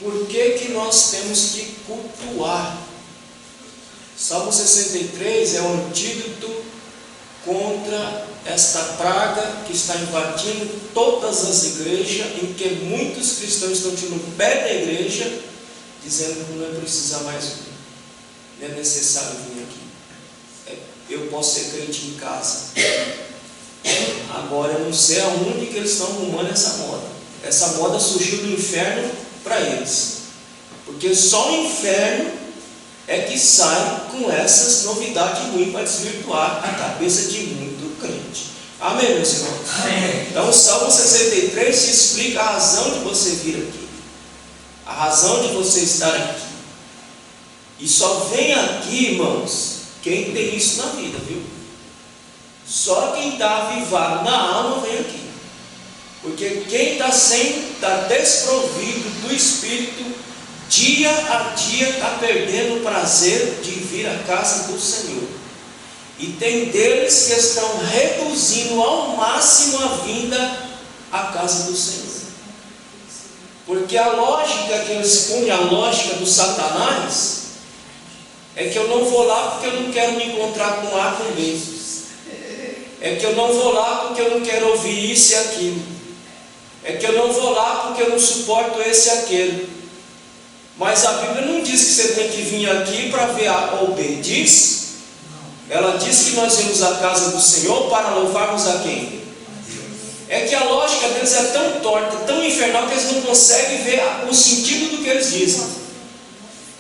por que nós temos que cultuar? Salmo 63 é um antídoto contra esta praga que está invadindo todas as igrejas, em que muitos cristãos estão tirando o pé da igreja, dizendo que não é precisar mais vir, não é necessário vir aqui, eu posso ser crente em casa. Agora eu não sei aonde que eles estão arrumando essa moda. Essa moda surgiu do inferno para eles, porque só o inferno é que sai com essas novidades ruins para desvirtuar a cabeça de muito crente. Amém, meus irmãos? Amém. Então o Salmo 63 te explica a razão de você vir aqui, a razão de você estar aqui. E só vem aqui, irmãos, quem tem isso na vida, viu? Só quem está avivado na alma vem aqui. Porque quem está desprovido do Espírito, dia a dia está perdendo o prazer de vir à casa do Senhor. E tem deles que estão reduzindo ao máximo a vinda à casa do Senhor. Porque a lógica que eles põem, a lógica do Satanás, é que eu não vou lá porque eu não quero me encontrar com A com B. É que eu não vou lá porque eu não quero ouvir isso e aquilo. É que eu não vou lá porque eu não suporto esse e aquele. Mas a Bíblia não diz que você tem que vir aqui para ver A ou B. Diz? Ela diz que nós vamos à casa do Senhor para louvarmos a quem? É que a lógica deles é tão torta, tão infernal, que eles não conseguem ver o sentido do que eles dizem.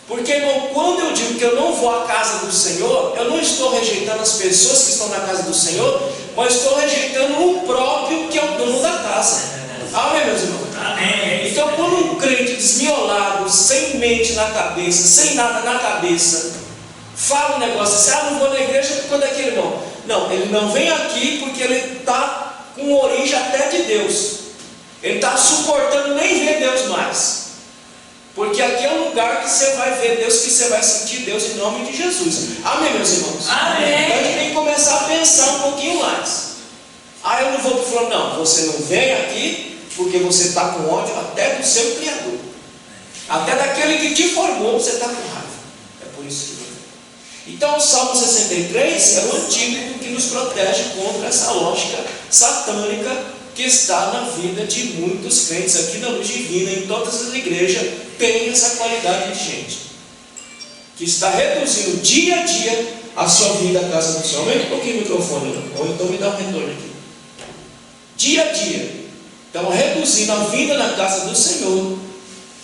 Porque, irmão, quando eu digo que eu não vou à casa do Senhor, eu não estou rejeitando as pessoas que estão na casa do Senhor, mas estou rejeitando o próprio que é o dono da casa. Amém, meus irmãos? Amém. Então, quando um crente desmiolado, sem mente na cabeça, sem nada na cabeça, fala um negócio assim: não vou na igreja por conta daquele irmão. Não, ele não vem aqui porque ele está com origem até de Deus. Ele está suportando nem ver Deus mais. Porque aqui é um lugar que você vai ver Deus, que você vai sentir Deus em nome de Jesus. Amém, meus irmãos? Amém. Então a gente tem que começar a pensar um pouquinho mais. Eu não vou falar, não, você não vem aqui porque você está com ódio até do seu Criador. Até daquele que te formou, você está com raiva. É por isso que não vem. Então o Salmo 63 é o antídoto que nos protege contra essa lógica satânica que está na vida de muitos crentes aqui na Luz Divina, em todas as igrejas, tem essa qualidade de gente que está reduzindo dia a dia a sua vida à casa do Senhor. Aumenta um pouquinho o microfone, ou então me dá um retorno aqui. Dia a dia estão reduzindo a vida na casa do Senhor,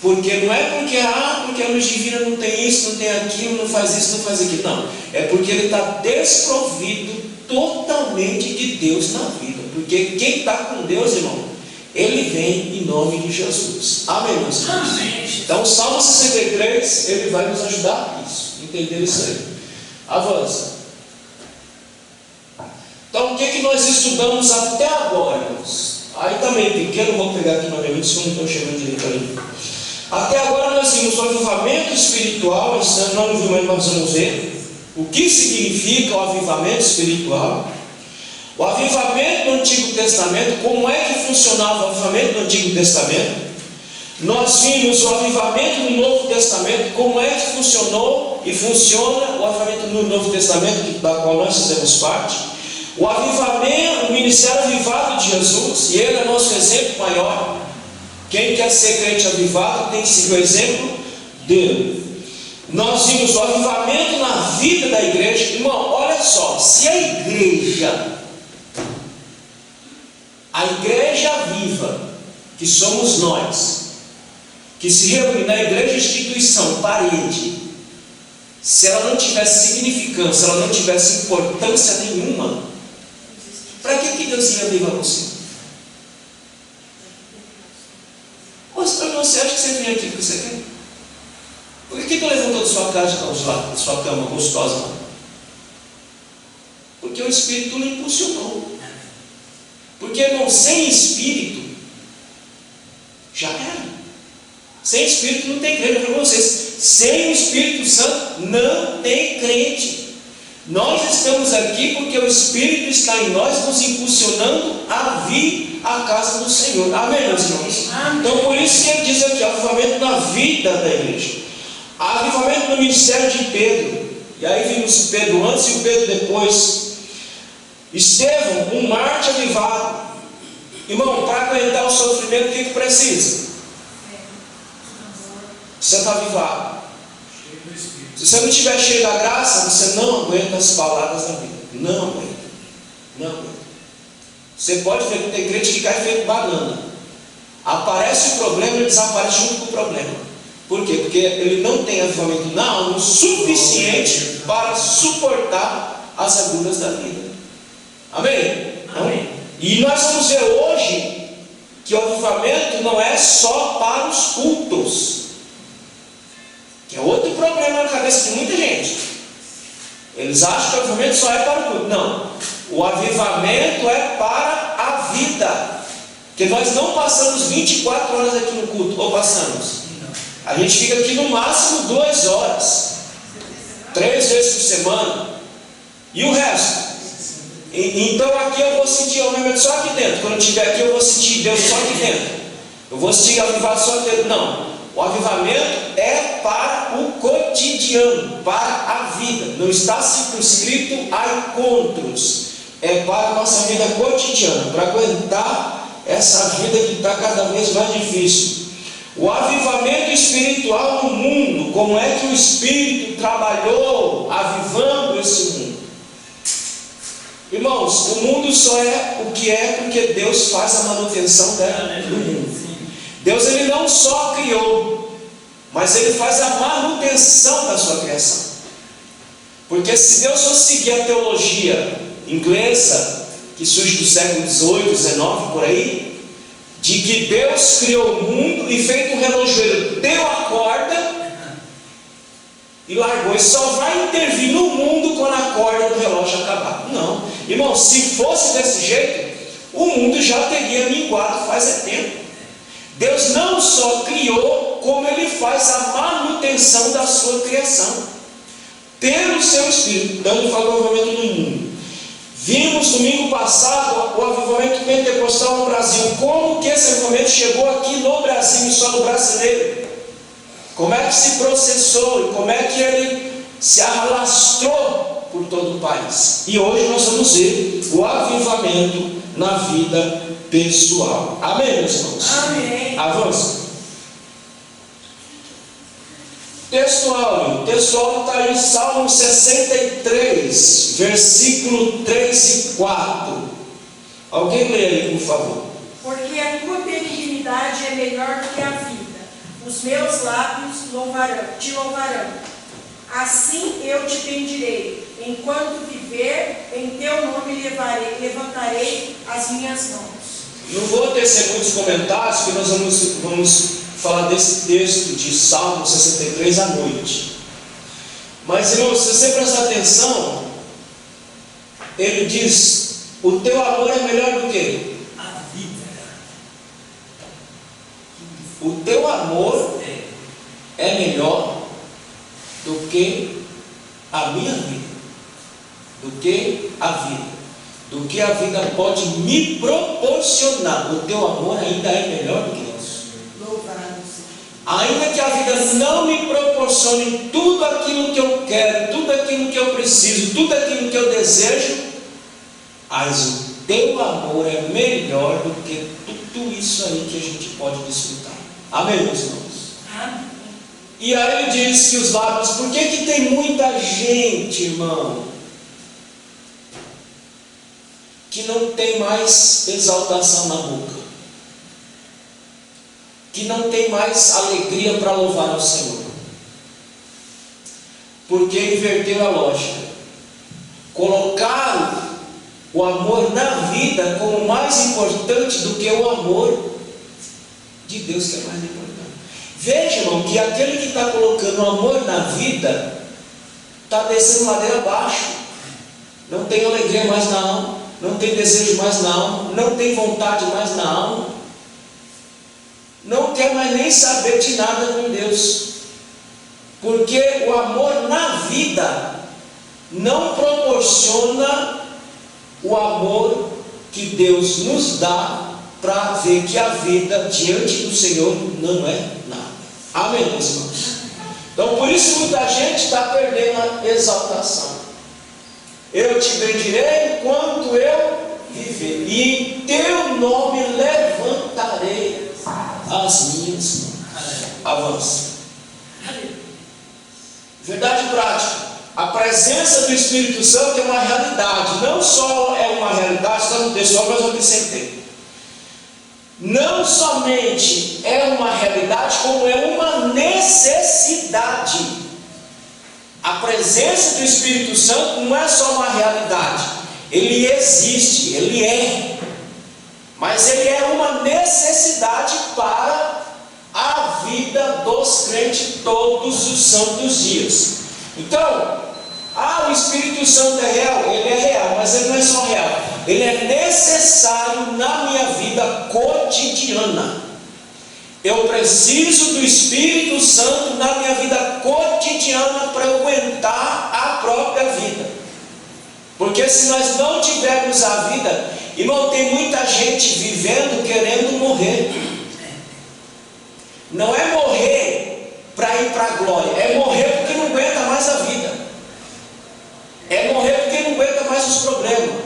porque não é porque a Luz Divina não tem isso, não tem aquilo, não faz isso, não faz aquilo, não, é porque ele está desprovido totalmente de Deus na vida. Porque quem está com Deus, irmão, ele vem em nome de Jesus. Amém, meus irmãos? Então o Salmo 63, ele vai nos ajudar a isso, entender isso aí. Avança. Então o que nós estudamos até agora, irmãos? Aí também pequeno, vou pegar aqui novamente, se eu não estou chegando direito ali. Até agora nós vimos o avivamento espiritual. Nós vamos ver o que significa o avivamento espiritual. O avivamento no Antigo Testamento, como é que funcionava o avivamento no Antigo Testamento? Nós vimos o avivamento no Novo Testamento, como é que funcionou e funciona o avivamento no Novo Testamento, da qual nós fizemos parte. O avivamento, o ministério avivado de Jesus, e ele é nosso exemplo maior. Quem quer ser crente avivado tem que seguir o exemplo dele. Nós vimos o avivamento na vida da igreja. Irmão, olha só, se a igreja viva, que somos nós, que se reúne na igreja instituição, parede, se ela não tivesse significância, se ela não tivesse importância nenhuma, para que Deus ia avivar você? Pastor, você acha que você vem aqui porque você quer? Por que tu levantou da sua casa, da sua cama gostosa? Porque o Espírito lhe impulsionou. Porque, irmão, sem Espírito, já era. Sem Espírito não tem crente. Eu falo para vocês, sem o Espírito Santo não tem crente. Nós estamos aqui porque o Espírito está em nós, nos impulsionando a vir à casa do Senhor. Amém, meus irmãos? Então, por isso que ele diz aqui, avivamento na vida da igreja, avivamento no ministério de Pedro. E aí vimos Pedro antes e o Pedro depois. Estevão, um mártir avivado. Irmão, para aguentar o sofrimento, o que precisa? Você está avivado. Se você não estiver cheio da graça, você não aguenta as palavras da vida. Não aguenta. Não aguenta. Você pode ver que tem crente que cai feito banana. Aparece o problema e desaparece junto com o problema. Por quê? Porque ele não tem avivamento na alma o suficiente para suportar as agruras da vida. Amém? Amém. E nós vamos ver hoje que o avivamento não é só para os cultos, que é outro problema na cabeça de muita gente. Eles acham que o avivamento só é para o culto. Não, o avivamento é para a vida, porque nós não passamos 24 horas aqui no culto, ou passamos? A gente fica aqui no máximo 2 horas, 3 vezes por semana, e o resto? Então aqui eu vou sentir o avivamento só aqui dentro. Quando eu estiver aqui eu vou sentir Deus só aqui dentro. Eu vou sentir avivado só aqui dentro. Não, o avivamento é para o cotidiano, para a vida. Não está circunscrito a encontros. É para a nossa vida cotidiana, para aguentar essa vida que está cada vez mais difícil. O avivamento espiritual no mundo. Como é que o Espírito trabalhou avivando esse mundo? Irmãos, o mundo só é o que é porque Deus faz a manutenção do mundo. Deus ele não só criou, mas ele faz a manutenção da sua criação. Porque se Deus fosse seguir a teologia inglesa, que surge do século XVIII, XIX, por aí, de que Deus criou o mundo e feito um relojoeiro, deu a corda e largou, e só vai intervir no mundo quando a corda do relógio acabar. Não, irmão, se fosse desse jeito, o mundo já teria minguado faz tempo. Deus não só criou, como ele faz a manutenção da sua criação pelo seu Espírito, dando avivamento no mundo. Vimos domingo passado o avivamento pentecostal no Brasil. Como que esse avivamento chegou aqui no Brasil e só no brasileiro? Como é que se processou e como é que ele se alastrou por todo o país? E hoje nós vamos ver o avivamento na vida pessoal. Amém, meus irmãos? Amém. Avança. Textual está em Salmo 63, versículo 3 e 4. Alguém lê aí, por favor. Porque a tua benignidade é melhor do que a vida. Os meus lábios te louvarão. Assim eu te bendirei. Enquanto viver, em teu nome levantarei as minhas mãos. Não vou tecer muitos comentários, porque nós vamos falar desse texto de Salmo 63 à noite. Mas, irmãos, se você prestar atenção, ele diz: o teu amor é melhor do que a vida. o teu amor é melhor do que a minha vida, do que a vida, do que a vida pode me proporcionar. O teu amor ainda é melhor do que isso. Ainda que a vida não me proporcione tudo aquilo que eu quero, tudo aquilo que eu preciso, tudo aquilo que eu desejo, mas o teu amor é melhor do que tudo isso aí que a gente pode desfrutar. Amém, meus irmãos? Amém. E aí ele diz que os lábios, por que tem muita gente, irmão, que não tem mais exaltação na boca, que não tem mais alegria para louvar ao Senhor? Porque inverteu a lógica, colocaram o amor na vida como mais importante do que o amor de Deus, que é mais importante. Veja, irmão, que aquele que está colocando o amor na vida está descendo ladeira abaixo, não tem alegria mais na alma, não tem desejo mais na alma, não tem vontade mais na alma, não quer mais nem saber de nada com Deus, porque o amor na vida não proporciona o amor que Deus nos dá para ver que a vida diante do Senhor não é nada. Amém, meus irmãos? Então, por isso muita gente está perdendo a exaltação. Eu te bendirei enquanto eu viver, e em teu nome levantarei as minhas mãos. Avança. Verdade prática. A presença do Espírito Santo é uma realidade. Não só é uma realidade, está no texto, mas eu acrescentei. Não somente é uma realidade, como é uma necessidade. A presença do Espírito Santo não é só uma realidade. Ele existe, ele é. Mas ele é uma necessidade para a vida dos crentes todos os santos dias. Então, o Espírito Santo é real? Ele é real, mas ele não é só real. Ele é necessário na minha vida cotidiana. Eu preciso do Espírito Santo na minha vida cotidiana para eu aguentar a própria vida. Porque se nós não tivermos a vida, irmão, tem muita gente vivendo querendo morrer. Não é morrer para ir para a glória, é morrer porque não aguenta mais a vida. É morrer porque não aguenta mais os problemas.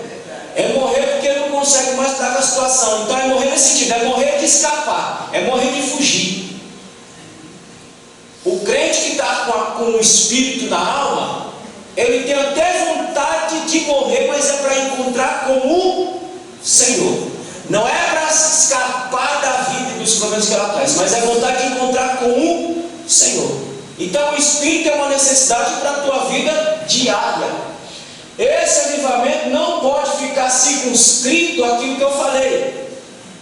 É morrer porque não consegue mais estar com a situação. Então é morrer nesse sentido, é morrer de escapar, é morrer de fugir. O crente que está com o Espírito na alma, ele tem até vontade de morrer, mas é para encontrar com o Senhor. Não é para escapar da vida e dos problemas que ela traz, mas é vontade de encontrar com o Senhor. Então o Espírito é uma necessidade para a tua vida diária. Esse avivamento não pode ficar circunscrito àquilo que eu falei,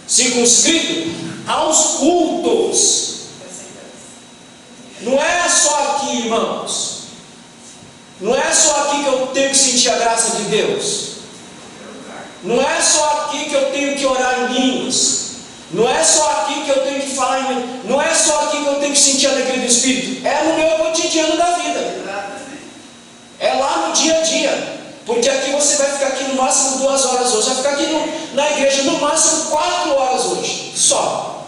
circunscrito aos cultos. Não é só aqui, irmãos. Não é só aqui que eu tenho que sentir a graça de Deus. Não é só aqui que eu tenho que orar em línguas. Não é só aqui que eu tenho que falar em línguas. Não é só aqui que eu tenho que sentir a alegria do Espírito. É no meu cotidiano da vida. É lá no dia a dia. Porque aqui você vai ficar aqui no máximo 2 horas hoje. Vai ficar aqui na igreja no máximo 4 horas hoje. Só.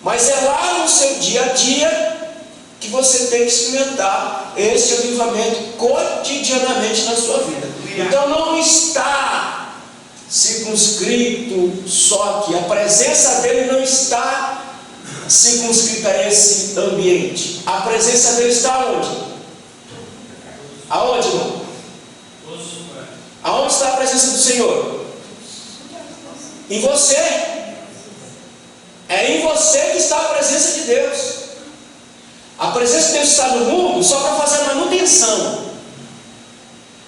Mas é lá no seu dia a dia que você tem que experimentar esse avivamento cotidianamente na sua vida. Então não está circunscrito só aqui. A presença dele não está circunscrita a esse ambiente. A presença dele está onde? Aonde, irmão? Aonde está a presença do Senhor? Em você. É em você que está a presença de Deus. A presença de Deus está no mundo só para fazer a manutenção.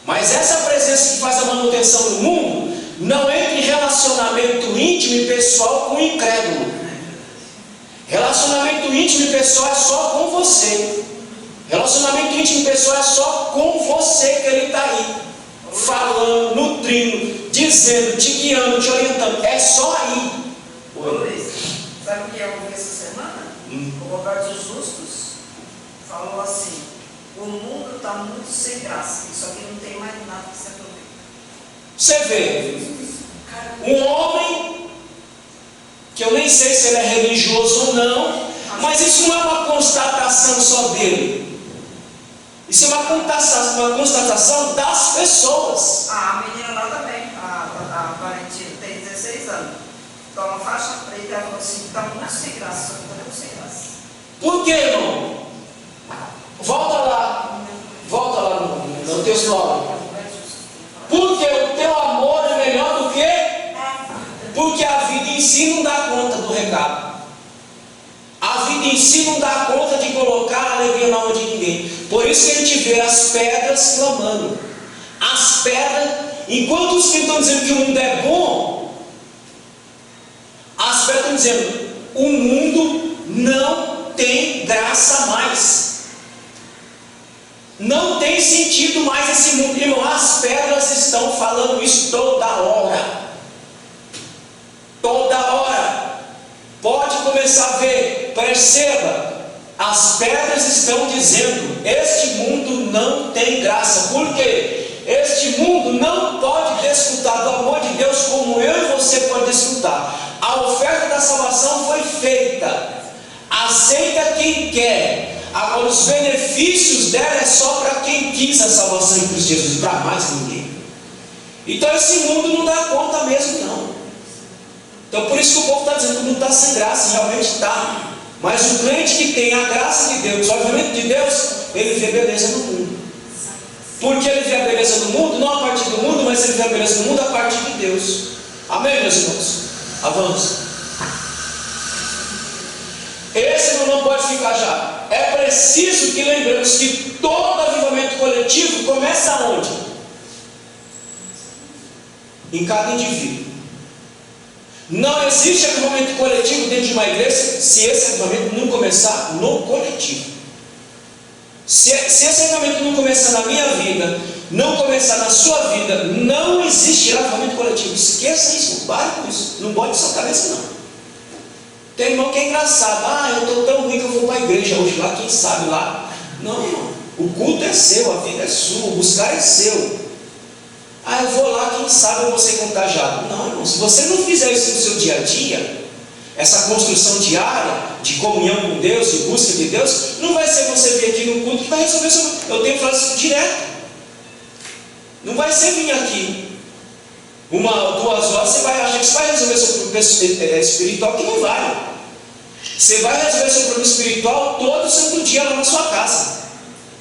Mas essa presença que faz a manutenção no mundo não entra em relacionamento íntimo e pessoal com o incrédulo. Relacionamento íntimo e pessoal é só com você. Relacionamento íntimo e pessoal é só com você que ele está aí, falando, nutrindo, dizendo, te guiando, te orientando. É só aí. Ô Luiz, sabe o que eu ouvi essa semana? O Roberto Justus falou assim: o mundo está muito sem graça, isso aqui não tem mais nada que se aproveita. Você vê, um homem, que eu nem sei se ele é religioso ou não, mas isso não é uma constatação só dele. Isso é uma constatação das pessoas. A menina lá também, a Valentina, tem 16 anos. Toma faixa preta e ela falou assim: está muito sem graça, está muito sem graça. Por quê, irmão? Volta lá no texto 9. Porque o teu amor é melhor do que? Porque a vida em si não dá conta do recado. A vida em si não dá conta de colocar a alegria na alma de ninguém. Por isso que a gente vê as pedras clamando. As pedras, enquanto os que estão dizendo que o mundo é bom, as pedras estão dizendo: o mundo não tem graça mais. Não tem sentido mais esse mundo. Irmão, as pedras estão falando isso toda hora. Toda hora. Pode começar a ver, perceba, as pedras estão dizendo, este mundo não tem graça. Por quê? Este mundo não pode desfrutar do amor de Deus como eu e você pode desfrutar. A oferta da salvação foi feita. Aceita quem quer. Agora os benefícios dela é só para quem quis a salvação em Cristo Jesus, para mais ninguém. Então esse mundo não dá conta mesmo não. Então por isso que o povo está dizendo que o mundo está sem graça, realmente está. Mas o crente que tem a graça de Deus, o avivamento de Deus, ele vê beleza no mundo. Porque ele vê a beleza do mundo, não a partir do mundo, mas ele vê a beleza do mundo a partir de Deus. Amém, meus irmãos? Avança. Esse não pode ficar já. É preciso que lembremos que todo avivamento coletivo começa onde? Em cada indivíduo. Não existe avivamento coletivo dentro de uma igreja se esse avivamento não começar no coletivo. Se esse avivamento não começar na minha vida, não começar na sua vida, não existirá avivamento coletivo. Esqueça isso, pare com isso. Não bote sua cabeça não. Tem irmão que é engraçado. Eu estou tão ruim que eu vou para a igreja hoje lá, quem sabe lá. Não, irmão. O culto é seu, a vida é sua, o buscar é seu. Eu vou lá, quem sabe eu vou ser contagiado. Não, irmão. Se você não fizer isso no seu dia a dia, essa construção diária de comunhão com Deus, de busca de Deus, não vai ser você vir aqui no culto que vai resolver isso. Eu tenho falado isso direto. Não vai ser vir aqui 1 ou 2 horas, você vai achar que você vai resolver seu problema espiritual, que não vai. Você vai resolver seu problema espiritual todo santo dia lá na sua casa,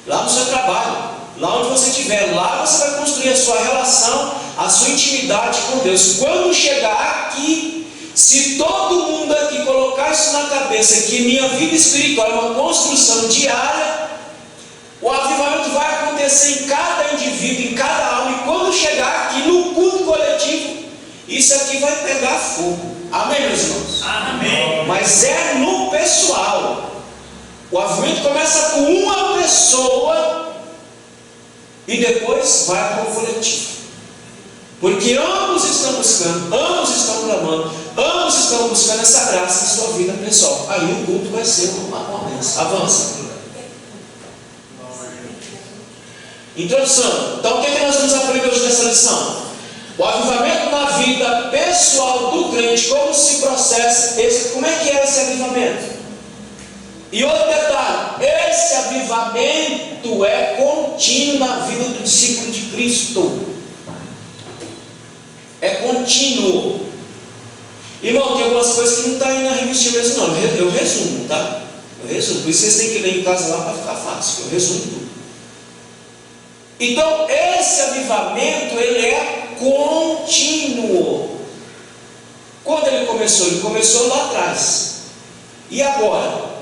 lá no seu trabalho, lá onde você estiver. Lá você vai construir a sua relação, a sua intimidade com Deus. Quando chegar aqui, se todo mundo aqui colocar isso na cabeça, que minha vida espiritual é uma construção diária, o avivamento vai acontecer em cada indivíduo, em cada alma. E quando chegar aqui no culto coletivo, isso aqui vai pegar fogo. Amém, meus irmãos? Amém. Mas é no pessoal. O avivamento começa com uma pessoa e depois vai para o coletivo. Porque ambos estão buscando, ambos estão clamando, ambos estão buscando essa graça em sua vida pessoal. Aí o culto vai ser uma bênção. Avança. Introdução. Então o que nós vamos aprender hoje nessa lição? O avivamento na vida pessoal do crente, como se processa, como é que é esse avivamento? E outro detalhe, esse avivamento é contínuo na vida do discípulo de Cristo. É contínuo. Irmão, tem algumas coisas que não estão aí na revista mesmo não. Eu resumo, tá? Eu resumo. Por isso vocês têm que ler em casa lá para ficar fácil. Eu resumo tudo. Então, esse avivamento, ele é contínuo. Quando ele começou? Ele começou lá atrás. E agora?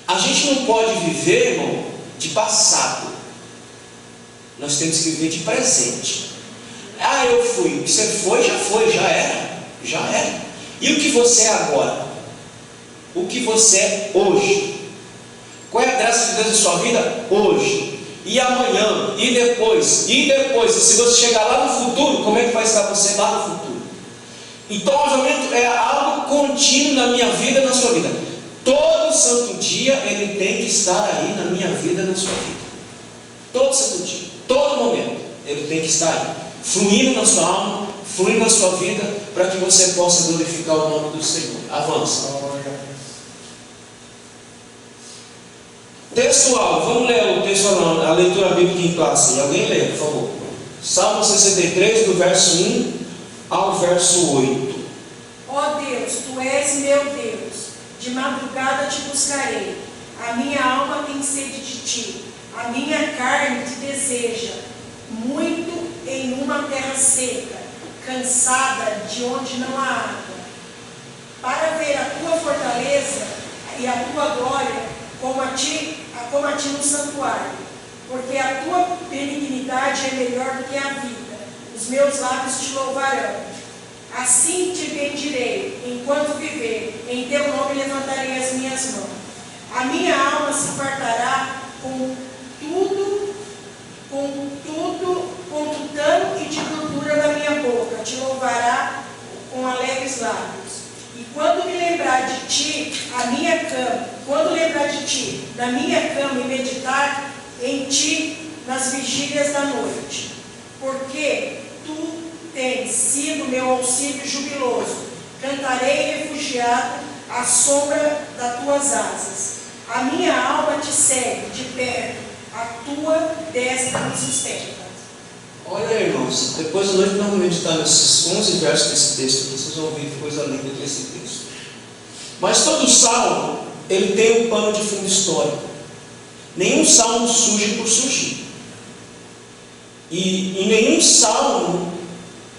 A gente não pode viver, irmão, de passado. Nós temos que viver de presente. Eu fui. O que você foi, já era. Já era. E o que você é agora? O que você é hoje? Qual é a graça de Deus em sua vida? Hoje. E amanhã, e depois. E se você chegar lá no futuro, como é que vai estar você lá no futuro? Então o avivamento é algo contínuo na minha vida e na sua vida. Todo santo dia ele tem que estar aí na minha vida e na sua vida. Todo santo dia, todo momento ele tem que estar aí, fluindo na sua alma, fluindo na sua vida, para que você possa glorificar o nome do Senhor. Avança. Textual, vamos ler o textual, a leitura bíblica em classe. Alguém lê, por favor. Salmo 63, do verso 1 ao verso 8. Ó Deus, Tu és meu Deus, de madrugada te buscarei. A minha alma tem sede de Ti, a minha carne te deseja, muito em uma terra seca, cansada de onde não há água, para ver a Tua fortaleza e a Tua glória, como a ti no santuário, porque a tua benignidade é melhor do que a vida, os meus lábios te louvarão. Assim te bendirei, enquanto viver, em teu nome levantarei as minhas mãos. A minha alma se fartará com tutano e de gordura da minha boca, te louvará com alegres lábios. E quando me lembrar de ti, na minha cama e meditar em ti nas vigílias da noite, porque tu tens sido meu auxílio jubiloso, cantarei refugiado à sombra das tuas asas. A minha alma te segue de perto, a tua destra me sustenta. Olha aí, irmãos, depois da noite nós vamos meditar nesses 11 versos desse texto, vocês vão ouvir que coisa linda que é esse texto. Mas todo salmo, ele tem um pano de fundo histórico. Nenhum salmo surge por surgir. E em nenhum salmo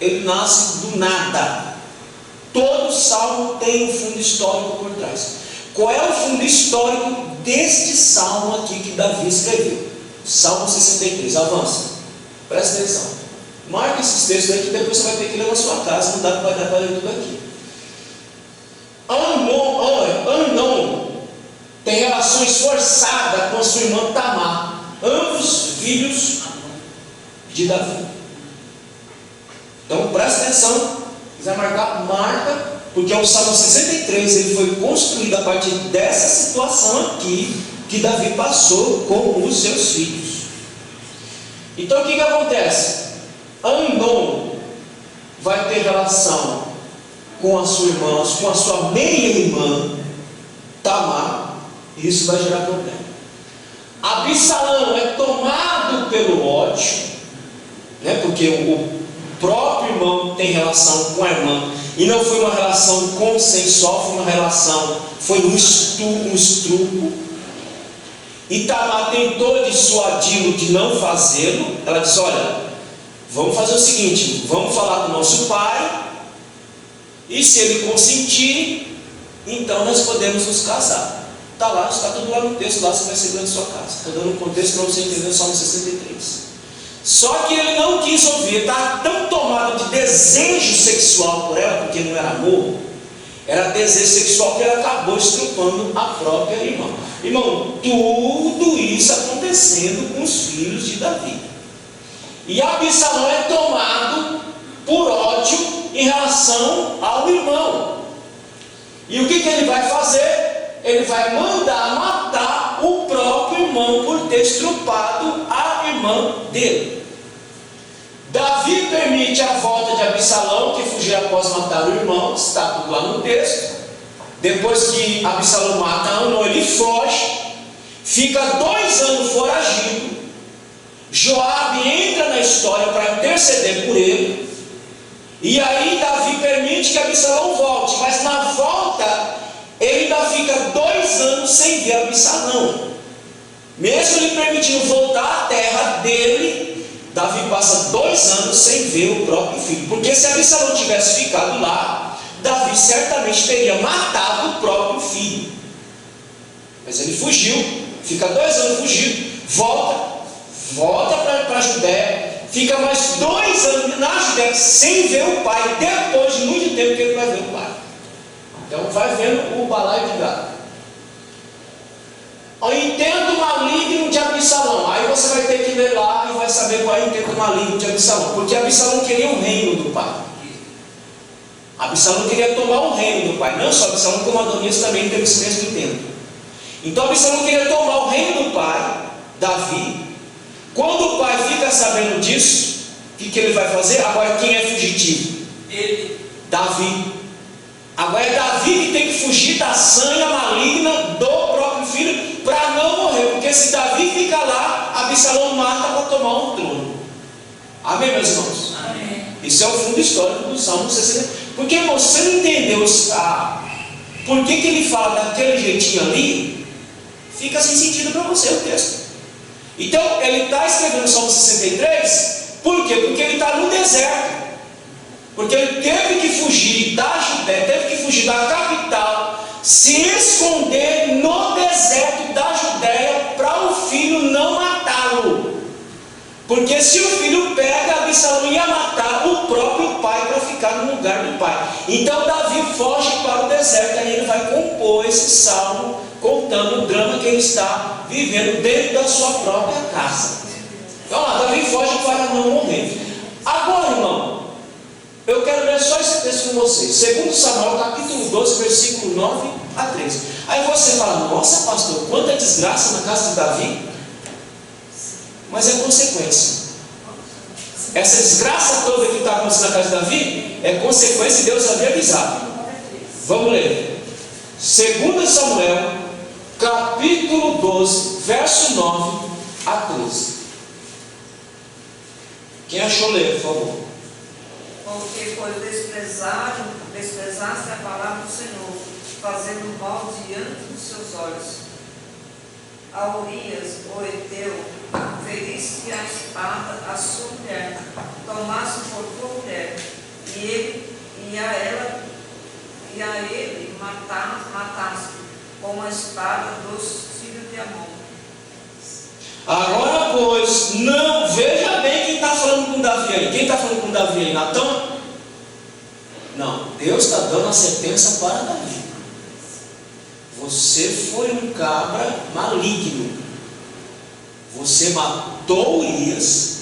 ele nasce do nada. Todo salmo tem um fundo histórico por trás. Qual é o fundo histórico deste salmo aqui que Davi escreveu? Salmo 63, avança. Presta atenção. Marca esses textos aí que depois você vai ter que ler na sua casa, não dá para ler tudo aqui. Amnon tem relações forçadas com a sua irmã Tamar, ambos filhos de Davi. Então presta atenção, se quiser marcar, marca, porque o Salmo 63 ele foi construído a partir dessa situação aqui que Davi passou com os seus filhos. Então o que acontece? Amnon vai ter relação com a sua irmã, com a sua meia-irmã Tamar, e isso vai gerar problema. Absalão é tomado pelo ódio, né? Porque o próprio irmão tem relação com a irmã, e não foi uma relação consensual, foi um estrupo. E Tamar tentou dissuadi-lo de não fazê-lo. Ela disse: olha, vamos fazer o seguinte, vamos falar com o nosso pai, e se ele consentir, então nós podemos nos casar. Está tudo lá no texto, lá você vai seguir na sua casa. Estou dando um contexto para você entender o Salmo 63. Só que ele não quis ouvir, estava tão tomado de desejo sexual por ela, porque não era amor, era desejo sexual, que ele acabou estrupando a própria irmã. Irmão, tudo isso acontecendo com os filhos de Davi. E Absalão é tomado por ódio em relação ao irmão. E o que ele vai fazer? Ele vai mandar matar o próprio irmão por ter estrupado a irmã dele. Davi permite a volta de Absalão, que fugiu após matar o irmão, está tudo lá no texto. Depois que Absalão mata Amnon, ele foge, fica 2 anos foragido. Joabe entra na história para interceder por ele. E aí Davi permite que Absalão volte, mas na volta ele ainda fica 2 anos sem ver Absalão. Mesmo ele permitindo voltar à terra dele, Davi passa 2 anos sem ver o próprio filho. Porque se Absalão tivesse ficado lá, Davi certamente teria matado o próprio filho. Mas ele fugiu, fica 2 anos fugido, volta para a Judéia, fica mais 2 anos na Judéia sem ver o pai, depois de muito tempo que ele vai ver o pai. Então vai vendo o balaio de gado. O intento maligno de Absalão. Aí você vai ter que ler lá e vai saber qual é o intento maligno de Absalão. Porque Absalão queria o reino do pai. Absalão queria tomar o reino do pai. Não só Absalão, como Adonias também teve esse mesmo intento. Então Absalão queria tomar o reino do pai, Davi. Quando o pai fica sabendo disso, o que ele vai fazer? Agora quem é fugitivo? Ele. Davi. Agora é Davi que tem que fugir da sanha maligna do próprio filho para não morrer. Porque se Davi fica lá, Absalão mata para tomar um trono. Amém, meus irmãos? Amém. Isso é o fundo histórico do Salmo 60. Porque, irmão, se você não entendeu por que ele fala daquele jeitinho ali, fica sem sentido para você o texto. Então, ele está escrevendo o Salmo 63, por quê? Porque ele está no deserto. Porque ele teve que fugir da Judéia, teve que fugir da capital, se esconder no deserto da Judéia para o filho não matá-lo. Porque se o filho pega, Absalão ia matar o próprio pai para ficar no lugar do pai. Então Davi foge para o deserto, aí ele vai compor esse salmo contando o drama que ele está vivendo dentro da sua própria casa. Então lá, Davi foge para não morrer. Agora, irmão, eu quero ler só esse texto com vocês. 2 Samuel, capítulo 12, versículo 9 a 13. Aí você fala, nossa pastor, quanta desgraça na casa de Davi. Mas é consequência. Essa desgraça toda que está acontecendo na casa de Davi é consequência de Deus havia avisado. Vamos ler. 2 Samuel, capítulo 12, verso 9 a 13. Quem achou, ler, por favor. Porque foi desprezaste a palavra do Senhor, fazendo mal diante dos seus olhos. A Urias, o Eteu, feriste a espada a sua mulher, tomaste por tua mulher, e a ele mataste com a espada dos filhos de Amon. Agora, pois, não, veja bem quem está falando com Davi aí. Quem está falando com Davi aí? Natã? Não, Deus está dando a sentença para Davi. Você foi um cabra maligno. Você matou Urias.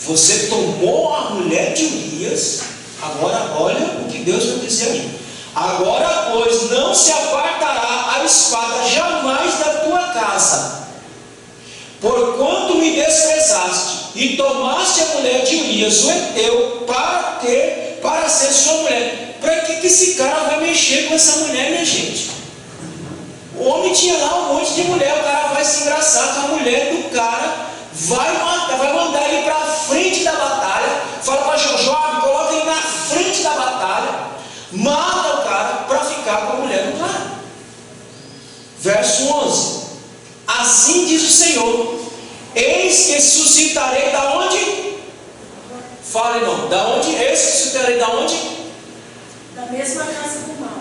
Você tomou a mulher de Urias. Agora, olha o que Deus vai dizer aí. Agora, pois, não se apartará a espada jamais da tua casa, porquanto me desprezaste e tomaste a mulher de Urias, o Eteu, para ser sua mulher. Para que esse cara vai mexer com essa mulher, minha gente? O homem tinha lá um monte de mulher, o cara vai se engraçar com a mulher do cara, vai mandar ele para a frente da batalha, fala para Joabe, coloca ele na frente da batalha, mata o cara para ficar com a mulher do cara. Verso 11. Assim diz o Senhor: eis que suscitarei da onde? Fala, irmão, da onde? Eis que suscitarei da onde? Da mesma casa do mal.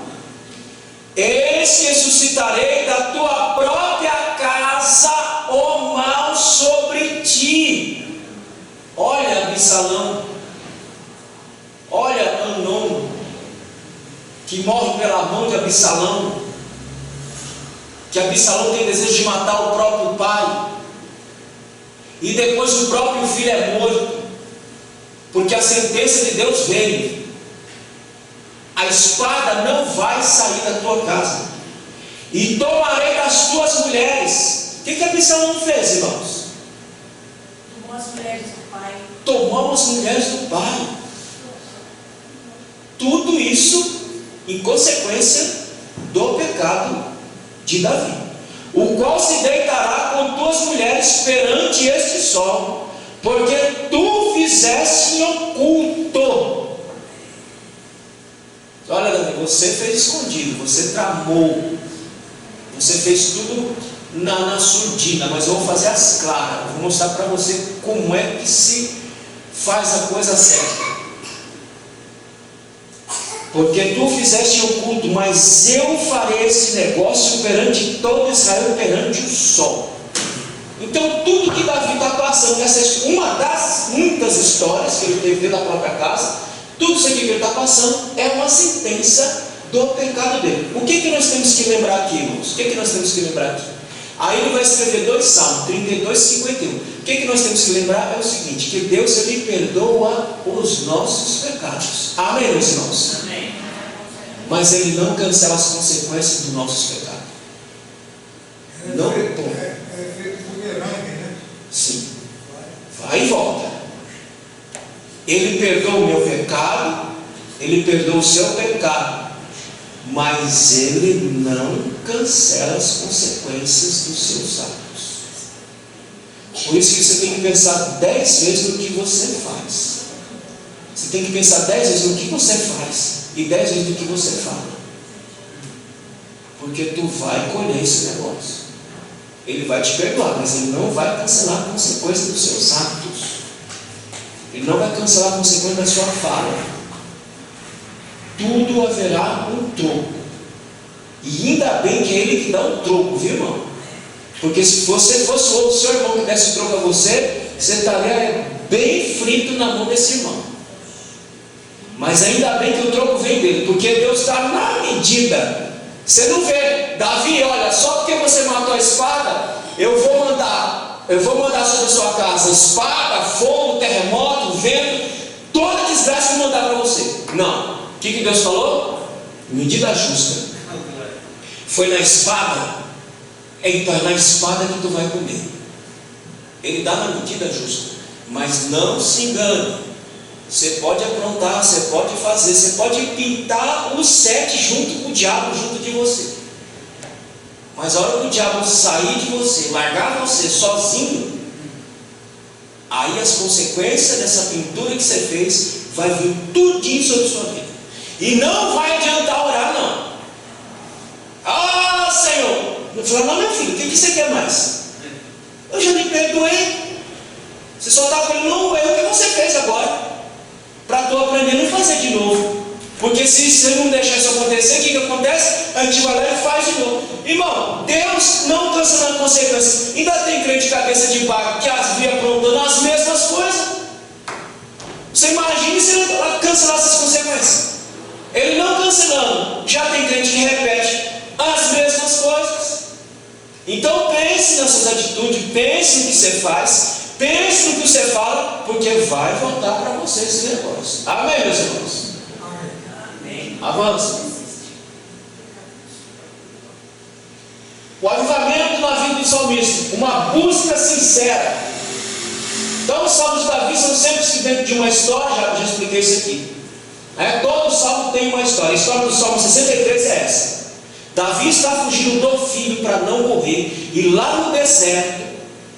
Eis que suscitarei da tua própria casa o mal sobre ti. Olha Absalão, olha Amnon, que morre pela mão de Absalão, que Absalão tem desejo de matar o próprio pai, e depois o próprio filho é morto, porque a sentença de Deus veio. A espada não vai sair da tua casa, e tomarei das tuas mulheres. O que Absalão fez, irmãos? Tomou as mulheres do pai. Tomou as mulheres do pai. Tudo isso em consequência do pecado de Davi, o qual se deitará com tuas mulheres perante este sol, porque tu fizeste em oculto. Olha, Davi, você fez escondido, você tramou, você fez tudo na surdina, mas eu vou fazer as claras, eu vou mostrar para você como é que se faz a coisa certa. Porque tu fizeste em oculto, mas eu farei esse negócio perante todo Israel, perante o sol. Então tudo que Davi está passando, essa uma das muitas histórias que ele teve dentro da própria casa, tudo isso aqui que ele está passando é uma sentença do pecado dele. O que nós temos que lembrar aqui, irmãos? O que nós temos que lembrar aqui? Aí ele vai escrever 2 Salmos, 32 e 51. O que nós temos que lembrar é o seguinte: que Deus, ele perdoa os nossos pecados. Amém, meus irmãos? Amém. Mas ele não cancela as consequências dos nossos pecados. Não toma. É feito bumerangue, né? Sim. Vai e volta. Ele perdoa o meu pecado, ele perdoa o seu pecado, mas ele não cancela as consequências dos seus atos. Por isso que você tem que pensar 10 vezes no que você faz. Você tem que pensar 10 vezes no que você faz e 10 vezes no que você fala, porque tu vai colher esse negócio. Ele vai te perdoar, mas ele não vai cancelar a consequência dos seus atos. Ele não vai cancelar a consequência da sua fala. Tudo haverá um troco. E ainda bem que é ele que dá um troco, viu, irmão? Porque se você fosse o seu irmão que desse troco a você, você estaria bem frito na mão desse irmão. Mas ainda bem que o troco vem dele, porque Deus está na medida. Você não vê, Davi, olha, só porque você matou a espada, eu vou mandar sobre a sua casa espada, fogo, terremoto, vento, toda desgraça eu vou mandar para você. Não, O que Deus falou? Medida justa. Foi na espada? Então é na espada que tu vai comer. Ele dá na medida justa. Mas não se engane. Você pode aprontar, você pode fazer, você pode pintar os 7 junto com o diabo, junto de você. Mas a hora que o diabo sair de você, largar você sozinho, aí as consequências dessa pintura que você fez vai vir tudinho sobre a sua vida. E não vai adiantar orar, não. Ah, Senhor! Eu falei, não, meu filho, o que você quer mais? Eu já me perdoei. Você só está falando, não, é o que você fez agora. Para tu aprender a não fazer de novo. Porque se você não deixar isso acontecer, o que acontece? A gente vai lá e faz de novo. Irmão, Deus não cansa na consequência. Ainda tem crente de cabeça de barco que as via aprontando as mesmas coisas. Você imagina se ele cancelar essas consequências. Ele não cancelando, já tem crente que repete as mesmas coisas. Então pense nas suas atitudes, pense no que você faz, pense no que você fala, porque vai voltar para você esse negócio. Amém, meus irmãos? Amém. Avança. O avivamento na vida do salmista, uma busca sincera. Então os salmos de Davi são sempre dentro de uma história, já expliquei isso aqui. Todo salmo tem uma história. A história do Salmo 63 é essa. Davi está fugindo do filho para não morrer, e lá no deserto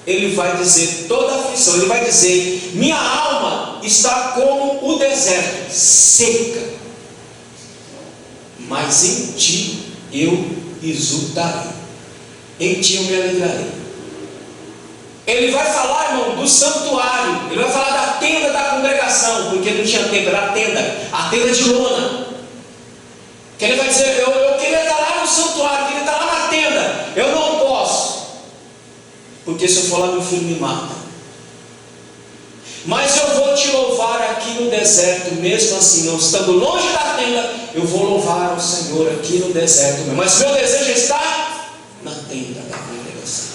ele vai dizer toda a aflição, ele vai dizer: minha alma está como o deserto, seca, mas em ti eu exultarei, em ti eu me alegrarei. Ele vai falar, irmão, do santuário, ele vai falar da tenda da congregação, porque não tinha tenda, era a tenda de lona. Que ele vai dizer: eu queria estar lá no santuário, eu queria estar lá na tenda, eu não posso, porque se eu for lá meu filho me mata. Mas eu vou te louvar aqui no deserto, mesmo assim, não estando longe da tenda, eu vou louvar ao Senhor aqui no deserto. Mas meu desejo está na tenda da congregação.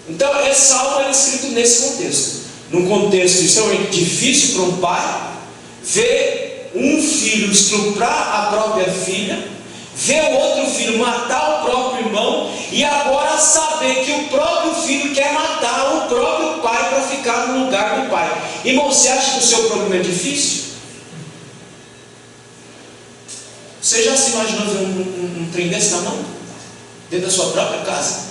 Então esse salmo é escrito nesse contexto, num contexto extremamente difícil para um pai ver um filho estuprar a própria filha, ver o outro filho matar o próprio irmão, e agora saber que o próprio filho quer matar o próprio pai para ficar no lugar do pai. Irmão, você acha que o seu problema é difícil? Você já se imaginou ver um trem desse na mão? Dentro da sua própria casa?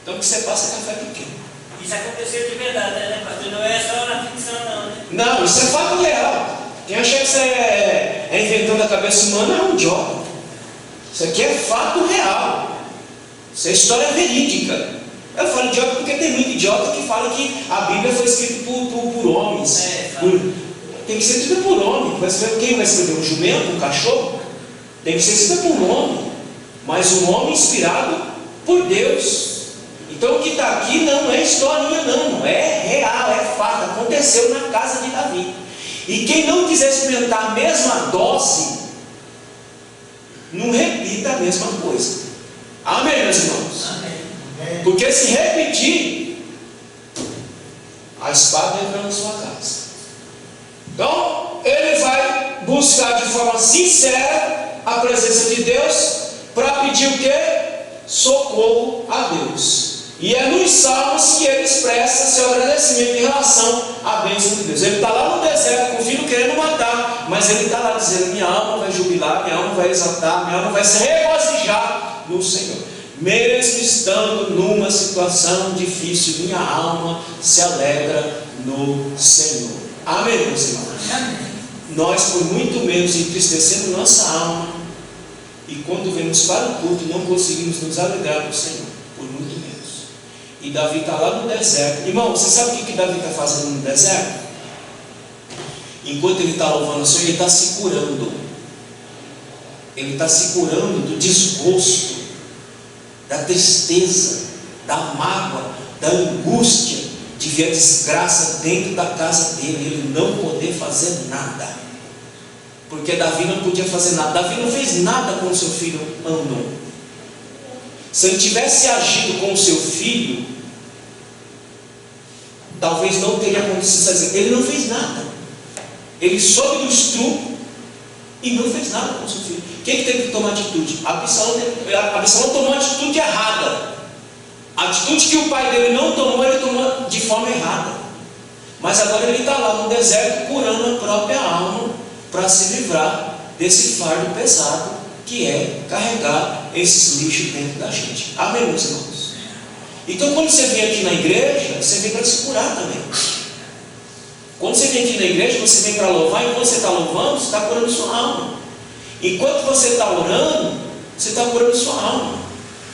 Então o que você passa é café pequeno. Isso aconteceu de verdade, né, pastor? Não é só na ficção, não, né? Não, isso é fato real. Quem acha que isso é inventando a cabeça humana é um idiota. Isso aqui é fato real. Isso é história verídica. Eu falo idiota porque tem muito idiota que fala que a Bíblia foi escrita por homens. Tem que ser escrita por homem. Quem vai escrever? Um jumento? Um cachorro? Tem que ser escrita por um homem. Mas um homem inspirado por Deus. Então o que está aqui não é historinha, não, é real, é fato, aconteceu na casa de Davi. E quem não quiser experimentar a mesma dose, não repita a mesma coisa. Amém, meus irmãos? Amém. Porque se repetir, a espada entra na sua casa. Então ele vai buscar de forma sincera a presença de Deus para pedir o quê? Socorro a Deus. E é nos salmos que ele expressa seu agradecimento em relação à bênção de Deus. Ele está lá no deserto com o filho querendo matar, mas ele está lá dizendo: minha alma vai jubilar, minha alma vai exaltar, minha alma vai se regozijar no Senhor. Mesmo estando numa situação difícil, minha alma se alegra no Senhor. Amém, meus irmãos? Amém. Nós, por muito menos, entristecendo nossa alma, e quando vemos para o culto, não conseguimos nos alegrar no Senhor, por muito menos. E Davi está lá no deserto. Irmão, você sabe o que Davi está fazendo no deserto? Enquanto ele está louvando o Senhor, ele está se curando. Ele está se curando do desgosto, da tristeza, da mágoa, da angústia de ver a desgraça dentro da casa dele, ele não poder fazer nada. Porque Davi não podia fazer nada. Davi não fez nada com o seu filho Amnon. Se ele tivesse agido com o seu filho, talvez não teria acontecido. Ele não fez nada. Ele soube do estrupo e não fez nada com seu filho. Quem que teve que tomar atitude? Absalão tomou a atitude errada. A atitude que o pai dele não tomou, ele tomou de forma errada. Mas agora ele está lá no deserto curando a própria alma para se livrar desse fardo pesado que é carregar esses lixos dentro da gente. Amém, meus irmãos? Então quando você vem aqui na igreja, você vem para se curar também. Quando você vem aqui na igreja, você vem para louvar, e quando você está louvando, você está curando sua alma. Enquanto você está orando, você está curando sua alma.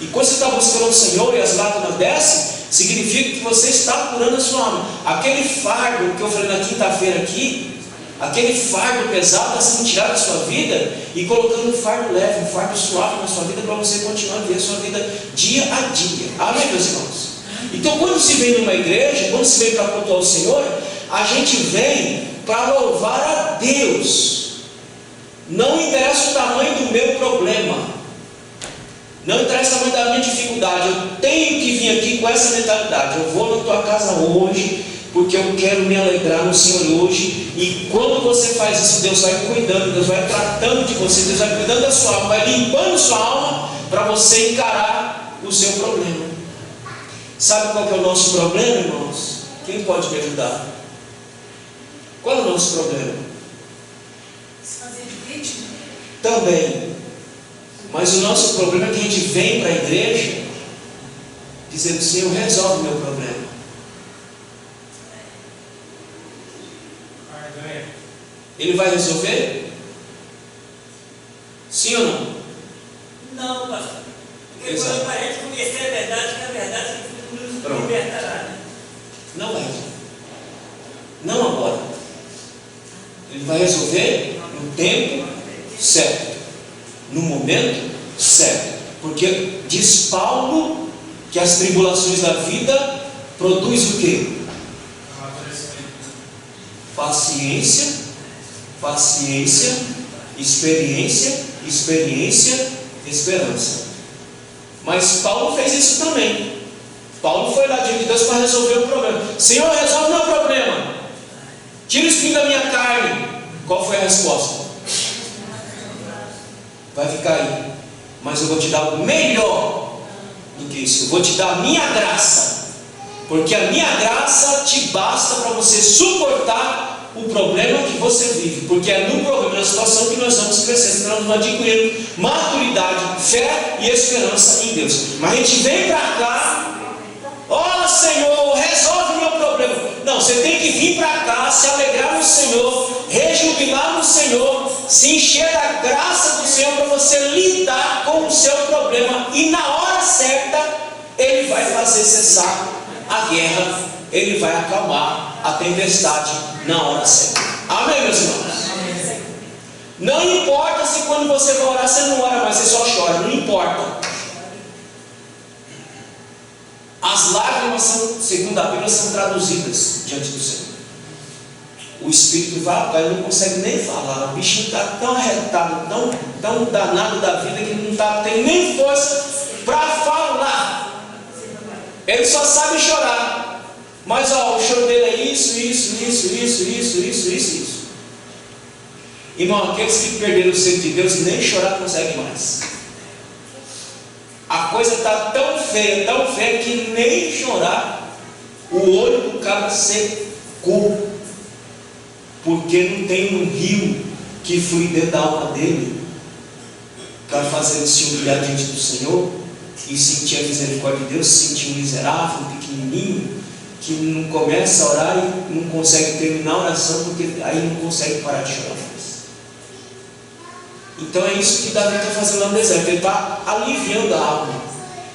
E quando você está buscando o Senhor e as lágrimas descem, significa que você está curando a sua alma. Aquele fardo que eu falei na quinta-feira aqui, aquele fardo pesado está sendo tirado da sua vida e colocando um fardo leve, um fardo suave na sua vida, para você continuar a viver a sua vida dia a dia. Amém, meus irmãos? Então quando se vem numa igreja, quando se vem para cultuar o Senhor, a gente vem para louvar a Deus. Não interessa o tamanho do meu problema, não interessa o tamanho da minha dificuldade, eu tenho que vir aqui com essa mentalidade. Eu vou na tua casa hoje, porque eu quero me alegrar no Senhor hoje. E quando você faz isso, Deus vai cuidando, Deus vai tratando de você, Deus vai cuidando da sua alma, vai limpando sua alma para você encarar o seu problema. Sabe qual que é o nosso problema, irmãos? Quem pode me ajudar? Qual é o nosso problema? Se fazer de vítima. Também. Mas o nosso problema é que a gente vem para a igreja dizendo: Senhor, resolve o meu problema. Ele vai resolver? Sim ou não? Não, pastor. Porque Exato. quando a gente conhecer a verdade, que a verdade nos libertará. Não vai. Não agora. Ele vai resolver no tempo certo, no momento certo. Porque diz Paulo que as tribulações da vida produzem o quê? Paciência, paciência, experiência, esperança. Mas Paulo fez isso também. Paulo foi lá diante de Deus para resolver o problema. Senhor, resolve o meu problema. Tira o espinho da minha carne. Qual foi a resposta? Vai ficar aí. Mas eu vou te dar algo melhor do que isso. Eu vou te dar a minha graça. Porque a minha graça te basta para você suportar o problema que você vive. Porque é no problema, na situação, que nós vamos crescendo, nós vamos adquirindo maturidade, fé e esperança em Deus. Mas a gente vem para cá: ó Senhor, resolve o meu problema. Não, você tem que vir para cá, se alegrar no Senhor, rejubilar no Senhor, se encher da graça do Senhor para você lidar com o seu problema. E na hora certa, Ele vai fazer cessar a guerra, Ele vai acalmar a tempestade na hora certa. Amém, meus irmãos? Não importa se quando você vai orar, você não ora mais, você só chora. Não importa. As lágrimas são, segundo a Bíblia, são traduzidas diante do Senhor. O Espírito vai, ele não consegue nem falar. O bichinho está tão arretado, tão danado da vida, que ele não tem nem força para falar. Ele só sabe chorar. Mas ó, o choro dele é isso. Irmão, aqueles que perderam o sentido de Deus, nem chorar conseguem mais. A coisa está tão feia que nem chorar o olho do cara secou, porque não tem um rio que flui dentro da alma dele para fazer ele se humilhar diante do Senhor e sentir a misericórdia de Deus, sentir um miserável, um pequenininho, que não começa a orar e não consegue terminar a oração, porque aí não consegue parar de chorar mais. Então é isso que Davi está fazendo lá no deserto. Ele está aliviando a alma,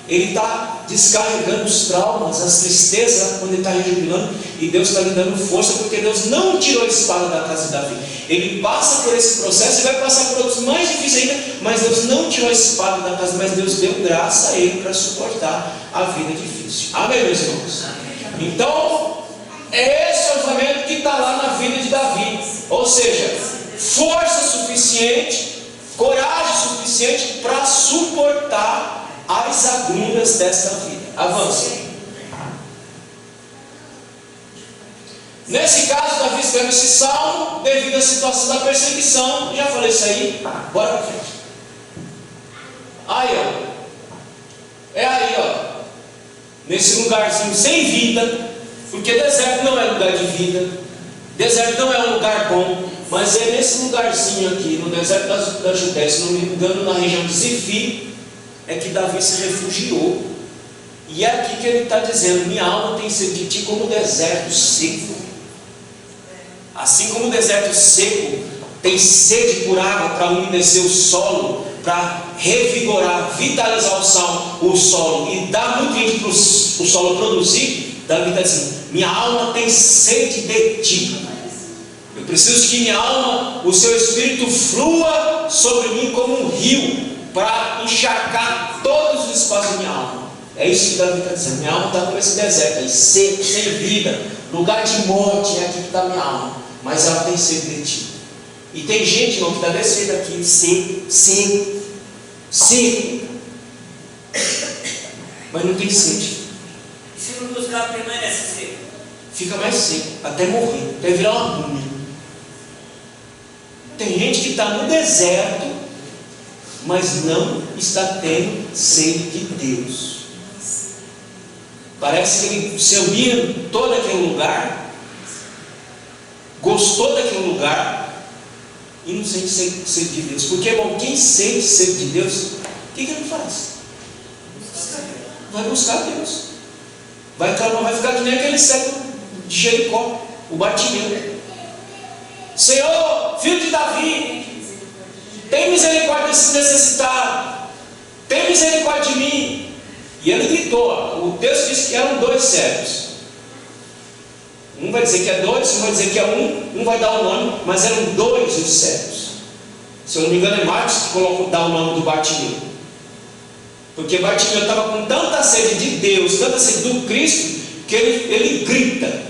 ele está descarregando os traumas, as tristezas, quando ele está rejubilando, e Deus está lhe dando força, porque Deus não tirou a espada da casa de Davi. Ele passa por esse processo e vai passar por outros mais difíceis ainda, mas Deus não tirou a espada da casa, mas Deus deu graça a ele para suportar a vida difícil. Amém, meus irmãos? Então, esse é o fundamento que está lá na vida de Davi, ou seja, força suficiente, coragem suficiente para suportar as agruras desta vida. Avance. Nesse caso, Davi escreve esse salmo devido à situação da perseguição. Já falei isso aí. Bora para frente. Aí, ó. É aí, ó. Nesse lugarzinho sem vida. Porque deserto não é lugar de vida. Deserto não é um lugar bom. Mas é nesse lugarzinho aqui, no deserto da Judéia, se não me engano, na região de Zifi, é que Davi se refugiou. E é aqui que ele está dizendo: minha alma tem sede de ti como o deserto seco. Assim como o deserto seco tem sede por água para umedecer o solo, para revigorar, vitalizar o solo e dar nutriente para o solo produzir, Davi está dizendo: minha alma tem sede de ti. Eu preciso que minha alma, o seu espírito flua sobre mim como um rio, para encharcar todos os espaços da minha alma. É isso que Davi está dizendo: minha alma está como esse deserto aí, seco, sem vida, lugar de morte. É aqui que está minha alma, mas ela tem sede de ti. E tem gente, irmão, que está descendo aqui seco, mas não tem sede. E se não buscar, permanece seco. Fica mais seco, até morrer, até virar uma múmia. Tem gente que está no deserto, mas não está tendo sede de Deus. Parece que ele se uniu todo aquele lugar, gostou daquele lugar e não sente sede de Deus. Porque, irmão, quem sente sede de Deus, o que ele faz? Vai buscar Deus. Vai clamar, vai ficar que nem aquele cego de Jericó, o Bartimeu. Senhor, filho de Davi, tem misericórdia desse necessitado, tem misericórdia de mim. E ele gritou. O texto diz que eram 2 cegos. Um vai dizer que é 2, um vai dizer que é um vai dar o nome, mas eram 2 os cegos. Se eu não me engano, é Marcos que dá o nome do Bartimeu. Porque Bartimeu estava com tanta sede de Deus, tanta sede do Cristo, que ele grita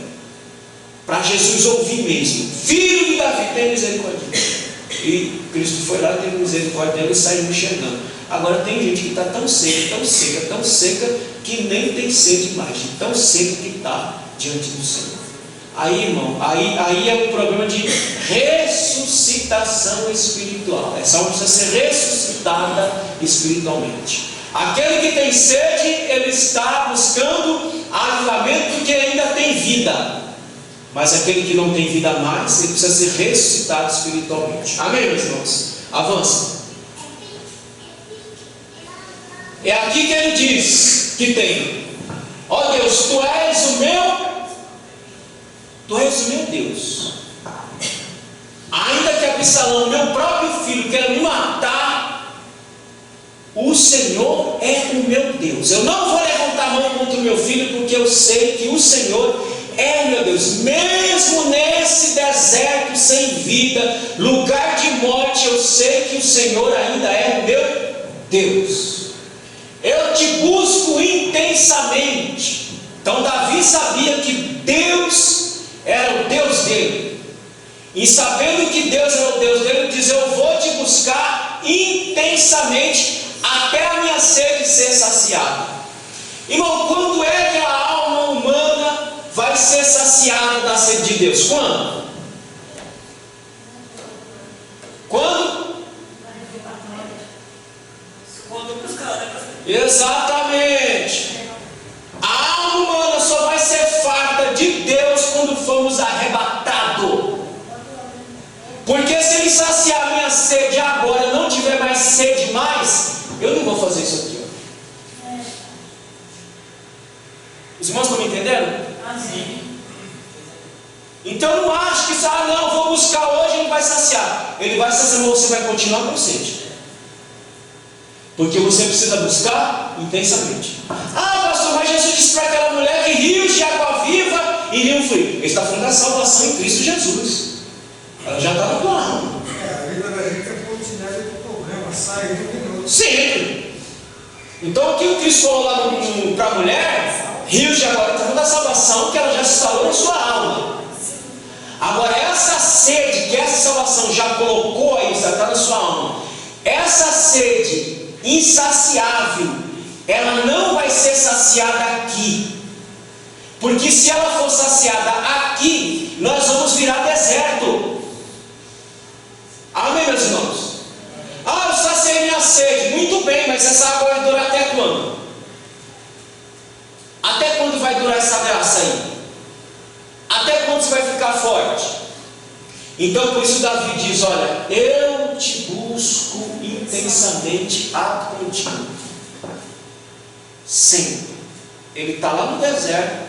para Jesus ouvir mesmo: filho de Davi, tem misericórdia. E Cristo foi lá, teve misericórdia dele e saiu enxergando. Agora tem gente que está tão seca, que nem tem sede mais, de tão seca que está diante do Senhor. Aí, irmão, aí é um problema de ressuscitação espiritual. Essa alma precisa ser ressuscitada espiritualmente. Aquele que tem sede, ele está buscando avivamento porque ainda tem vida. Mas aquele que não tem vida mais, ele precisa ser ressuscitado espiritualmente. Amém, meus irmãos? Avança. É aqui que ele diz que tem: ó Deus, tu és o meu Deus. Ainda que Absalão, meu próprio filho, queira me matar, o Senhor é o meu Deus. Eu não vou levantar a mão contra o meu filho, porque eu sei que o Senhor é meu Deus. Mesmo nesse deserto sem vida, lugar de morte, eu sei que o Senhor ainda é o meu Deus. Eu te busco intensamente. Então Davi sabia que Deus era o Deus dele. E sabendo que Deus era o Deus dele, ele diz: eu vou te buscar intensamente até a minha sede ser saciada. Irmão, quando é que a alma humana vai ser saciada da sede de Deus? Quando? Quando buscar, né, pastor? Exatamente. A alma humana só vai ser farta de Deus quando formos arrebatados. Porque se ele saciar a minha sede agora, eu não tiver mais sede mais, eu não vou fazer isso aqui. Os irmãos estão me entendendo? Sim. Então não acho que não, vou buscar hoje, ele vai saciar. Ele vai saciar, mas você vai continuar com sede. Porque você precisa buscar intensamente. Ah, pastor, mas Jesus disse para aquela mulher que rios de água viva iriam fluir. Ele está falando da salvação em Cristo Jesus. Ela já está na tua alma. A vida da gente é continuidade do problema, sai um minuto. Sempre. Então o que o Cristo falou lá para a mulher, rios de água viva, está falando da salvação que ela já se instalou na sua alma. Agora essa sede que essa salvação já colocou aí, está na sua alma, essa sede insaciável, ela não vai ser saciada aqui. Porque se ela for saciada aqui, nós vamos virar deserto. Amém, meus irmãos? Ah, eu saciei minha sede. Muito bem, mas essa água vai durar até quando? Até quando vai durar essa graça aí? Até quando você vai ficar forte? Então por isso Davi diz: olha, eu te busco intensamente a contínuo. Sempre. Ele está lá no deserto.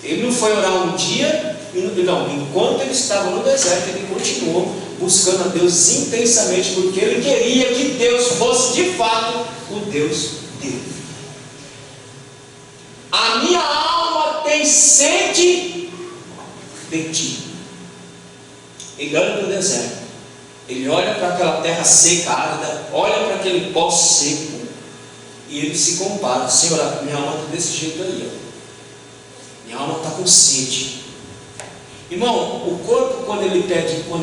Ele não foi orar um dia, não, enquanto ele estava no deserto, ele continuou buscando a Deus intensamente, porque ele queria que Deus fosse de fato o Deus dele. A minha alma tem sede de ti. Ele olha para o deserto, ele olha para aquela terra seca, árida, olha para aquele pó seco, e ele se compara: Senhor, minha alma está desse jeito aí, ó. Minha alma está com sede. Irmão, o corpo, quando ele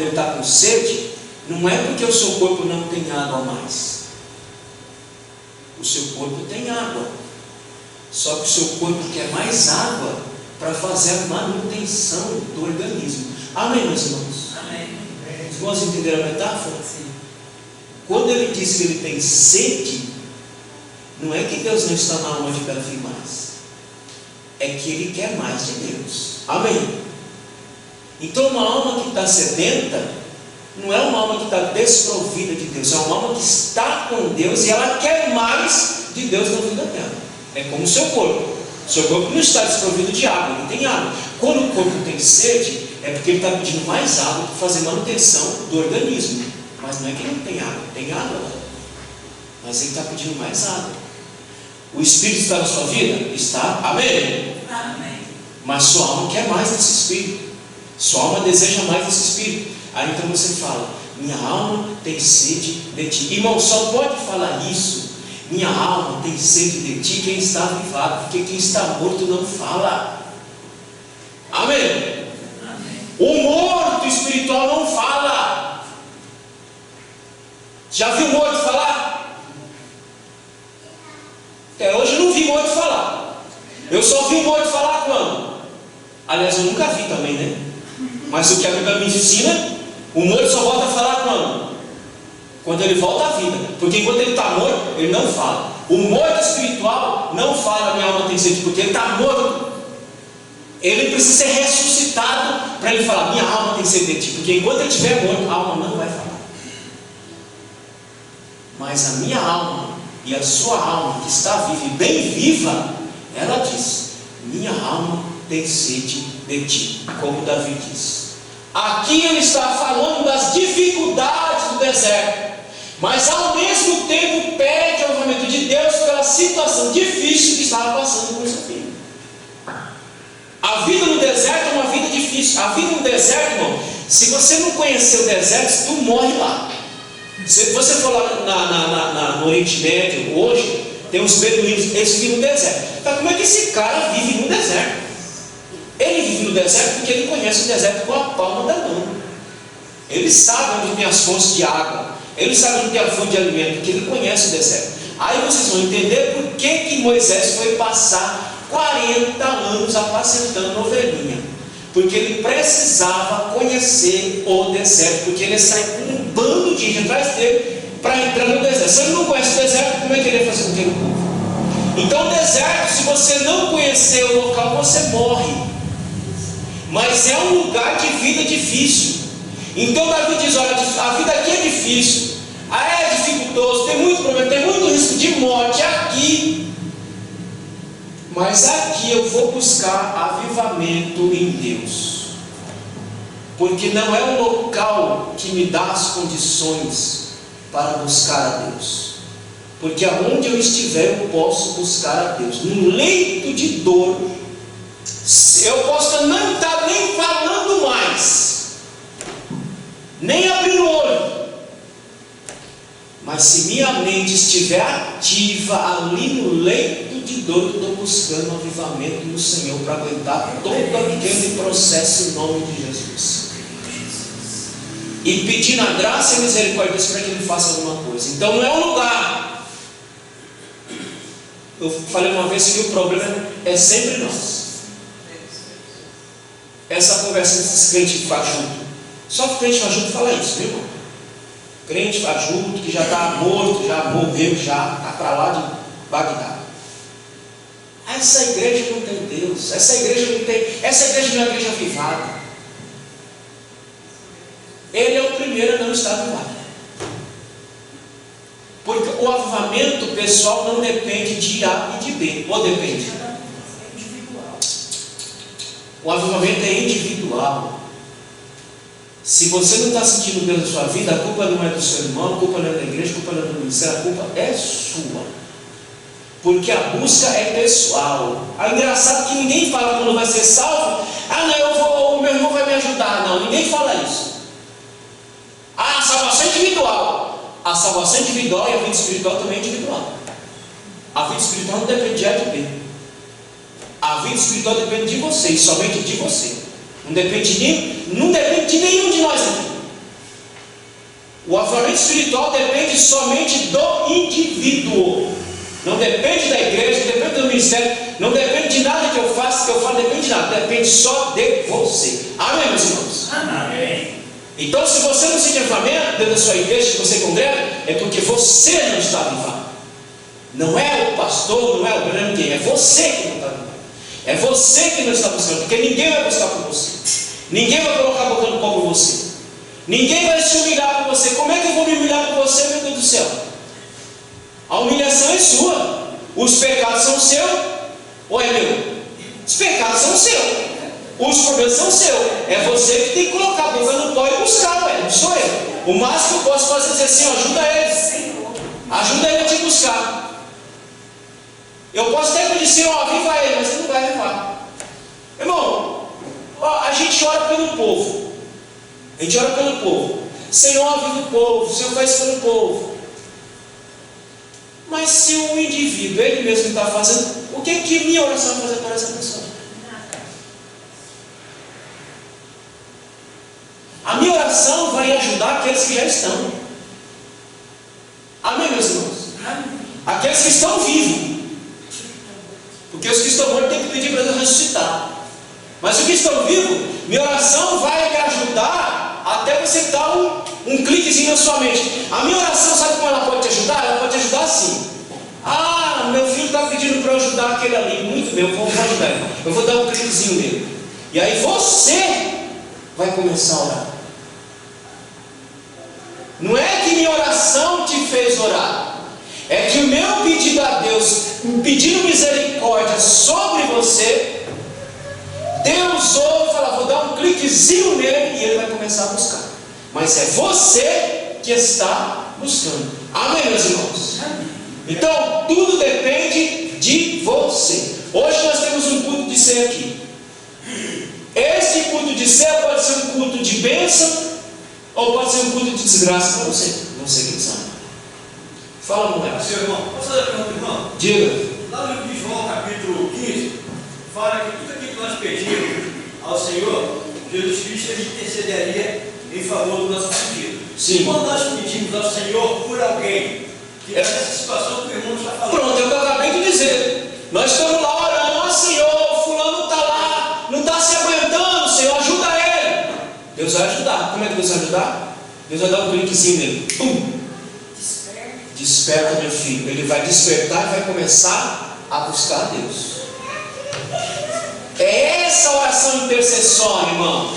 está com sede, não é porque o seu corpo não tem água a mais. O seu corpo tem água, só que o seu corpo quer mais água para fazer a manutenção do organismo. Amém, meus irmãos? Amém. Os irmãos entenderam a metáfora? Sim. Quando ele diz que ele tem sede, não é que Deus não está na alma de cada vez mais, é que ele quer mais de Deus. Amém? Então uma alma que está sedenta não é uma alma que está desprovida de Deus, é uma alma que está com Deus e ela quer mais de Deus na vida dela. É como o seu corpo. O seu corpo não está desprovido de água, ele tem água. Quando o corpo tem sede, é porque ele está pedindo mais água para fazer manutenção do organismo. Mas não é que ele não tem água, tem água, mas ele está pedindo mais água. O Espírito está na sua vida? Está. Amém? Amém. Mas sua alma quer mais desse Espírito. Sua alma deseja mais desse Espírito. Aí então você fala: minha alma tem sede de ti. Irmão, só pode falar isso: minha alma tem sede de ti, quem está avivado, porque quem está morto não fala. Amém? Amém. O morto espiritual não fala. Já viu morto falar? Até hoje eu não vi morto falar. Eu só vi morto falar quando? Aliás, eu nunca vi também, né? Mas o que a Bíblia me ensina, o morto só volta a falar quando? Quando ele volta à vida. Porque enquanto ele está morto, ele não fala. O morto espiritual não fala: minha alma tem sede, porque ele está morto. Ele precisa ser ressuscitado para ele falar: minha alma tem sede de ti. Porque enquanto ele estiver morto, a alma não vai falar. Mas a minha alma e a sua alma, que está viva e bem viva, ela diz: minha alma tem sede de ti, como Davi diz. Aqui ele está falando das dificuldades do deserto, mas ao mesmo tempo pede o avivamento de Deus pela situação difícil que estava passando com seu filho. A vida no deserto é uma vida difícil. A vida no deserto, irmão, se você não conhecer o deserto, tu morre lá. Se você for lá no Oriente Médio hoje, tem uns beduínos, eles vivem no deserto. Então como é que esse cara vive no deserto? Ele vive no deserto porque ele conhece o deserto com a palma da mão. Ele sabe onde tem as fontes de água, ele sabe onde tem a fonte de alimento, porque ele conhece o deserto. Aí vocês vão entender por que Moisés foi passar 40 anos apacentando ovelhinha. Porque ele precisava conhecer o deserto, porque ele sai com um bando de gente atrás dele para entrar no deserto. Se ele não conhece o deserto, como é que ele vai fazer com aquele povo? Então o deserto, se você não conhecer o local, você morre. Mas é um lugar de vida difícil. Então Davi diz: olha, a vida aqui é difícil, é dificultoso, tem muito problema, tem muito risco de morte aqui. Mas aqui eu vou buscar avivamento em Deus, porque não é o local que me dá as condições para buscar a Deus, porque aonde eu estiver eu posso buscar a Deus. Num leito de dor, eu posso não estar nem falando mais, nem abrir o olho, mas se minha mente estiver ativa ali no leito de dor, eu estou buscando o avivamento do Senhor para aguentar todo aquele processo em nome de Jesus, e pedindo a graça e misericórdia para que Ele faça alguma coisa. Então não é um lugar. Eu falei uma vez que o problema é sempre nós. essa conversa desses crentes fajuto. Só que crente fajuto fala isso, viu, irmão? Crente fajuto que já está morto, já morreu, já está para lá de Bagdá. Essa igreja não tem Deus, essa igreja não é uma igreja avivada. Ele é o primeiro a não estar avivado. Porque o avivamento pessoal não depende de A e de B, ou depende? O avivamento é individual. Se você não está sentindo Deus na sua vida, a culpa não é do seu irmão, a culpa não é da igreja, a culpa não é do ministério, a culpa é sua. Porque a busca é pessoal. É engraçado que ninguém fala quando vai ser salvo, não, o meu irmão vai me ajudar. Não, ninguém fala isso. A salvação é individual. A salvação é individual e a vida espiritual também é individual. A vida espiritual não depende de A e de B. A vida espiritual depende de você, e somente de você. Não depende de nenhum de nós aqui. O avivamento espiritual depende somente do indivíduo. Não depende da igreja, não depende do ministério, não depende de nada que eu faça, que eu falo, depende de nada, depende só de você. Amém, meus irmãos? Amém. Então, se você não sente avivamento dentro da sua igreja, que você congrega, é porque você não está avivado. Não é o pastor, não é o grande ninguém, é você que não está avivado. É você que não está buscando, porque ninguém vai buscar por você. Ninguém vai colocar a boca no pão por você. Ninguém vai se humilhar por você. Como é que eu vou me humilhar por você, meu Deus do céu? A humilhação é sua. Os pecados são seus. Ou é meu? Os pecados são seus. Os problemas são seus. É você que tem que colocar a boca no pó e buscar, ué, não sou eu. O máximo que eu posso fazer é dizer assim, ajuda ele. Ajuda ele a te buscar. Eu posso até pedir, Senhor, aviva ele, mas ele não vai avivar. Irmão, a gente ora pelo povo. A gente ora pelo povo. Senhor, aviva o povo. Senhor, faz isso pelo povo. Mas se o indivíduo, ele mesmo está fazendo, o que minha oração vai fazer por essa pessoa? A minha oração vai ajudar aqueles que já estão. Amém, meus irmãos? Aqueles que estão vivos. Porque os que estão mortos têm que pedir para Deus ressuscitar. Mas os que estão vivos, minha oração vai me ajudar até você dar um cliquezinho na sua mente. A minha oração, sabe como ela pode te ajudar? Ela pode te ajudar assim. Meu filho está pedindo para eu ajudar aquele ali. Muito bem, eu vou ajudar ele. Eu vou dar um cliquezinho nele. E aí você vai começar a orar. Não é que minha oração te fez orar. É que o meu pedido a Deus, pedindo misericórdia sobre você, Deus ouve e fala, vou dar um cliquezinho nele e ele vai começar a buscar. Mas é você que está buscando. Amém, meus irmãos? Então, tudo depende de você. Hoje nós temos um culto de ceia aqui. Esse culto de ceia pode ser um culto de bênção ou pode ser um culto de desgraça para você. Você que sabe. Fala, mulher. Seu irmão, posso fazer a pergunta, irmão? Diga. Lá no livro de João, capítulo 15, fala que tudo aquilo que nós pedimos ao Senhor, Jesus Cristo ele intercederia em favor do nosso pedido. Sim. Quando nós pedimos ao Senhor por alguém, que é essa situação que o irmão está falando. Pronto, é o que eu acabei de dizer. Nós estamos lá orando, Senhor, fulano está lá, não está se aguentando, Senhor, ajuda ele. Deus vai ajudar. Como é que Deus vai ajudar? Deus vai dar um cliquezinho nele. Pum! Desperta, meu filho. Ele vai despertar e vai começar a buscar a Deus. É essa oração intercessória, irmão.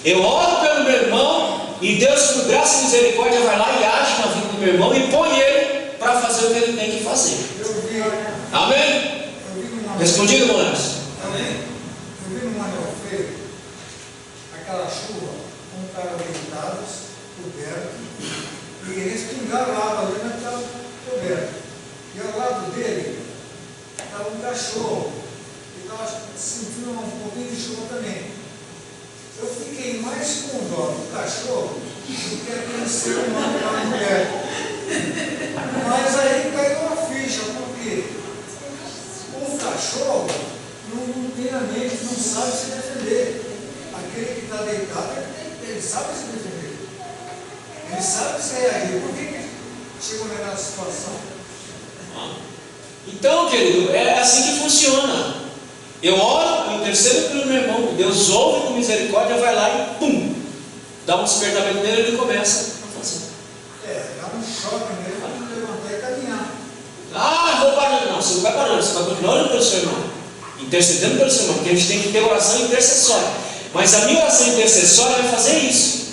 Eu oro pelo meu irmão e Deus, por graça e misericórdia, vai lá e age na vida do meu irmão e põe ele para fazer o que ele tem que fazer. Amém? Respondido, irmãos? Amém? Eu vi num anel feio aquela chuva com um cara deitado, coberto, e respingaram água ali naquela coberta. E ao lado dele estava um cachorro, que estava sentindo um pouquinho de chuva também. Eu fiquei mais com dó do cachorro do que aquele ser humano da mulher. Mas aí caiu uma ficha, porque o cachorro não tem a mente, não sabe se defender. Aquele que está deitado, ele sabe se defender. Ele sabe se reagir. Por que chegou naquela situação? Então, querido, é assim que funciona. Eu oro, eu intercedo pelo meu irmão, Deus ouve com misericórdia, vai lá e pum, dá um despertamento nele e ele começa a fazer. Dá um choque nele para levantar e caminhar. Ah, vou parar. Não, você não vai parando, você vai continuar orando pelo seu irmão, intercedendo pelo seu irmão, porque a gente tem que ter oração intercessória. Mas a minha oração intercessória vai fazer isso.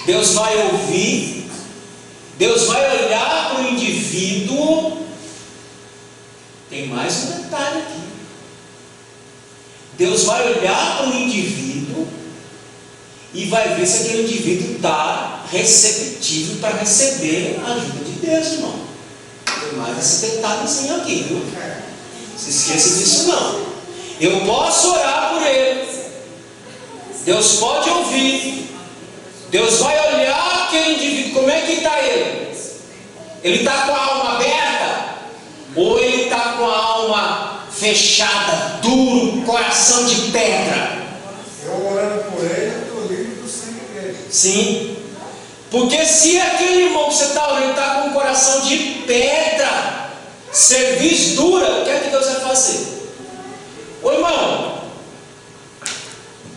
Deus vai ouvir, Deus vai olhar para o indivíduo. Tem mais um detalhe aqui. Deus vai olhar para o indivíduo e vai ver se aquele indivíduo está receptivo para receber a ajuda de Deus, irmão. Tem mais esse detalhezinho aqui, viu? Não se esqueça disso não. Eu posso orar por ele, Deus pode ouvir, Deus vai olhar aquele indivíduo, como é que está ele? Ele está com a alma aberta? Ou ele está com a alma fechada, duro, coração de pedra? Eu orando por ele, eu estou livre do sangue dele. Sim. Porque se aquele irmão que você está orando está com um coração de pedra, cerviz dura, o que é que Deus vai fazer? Ô irmão,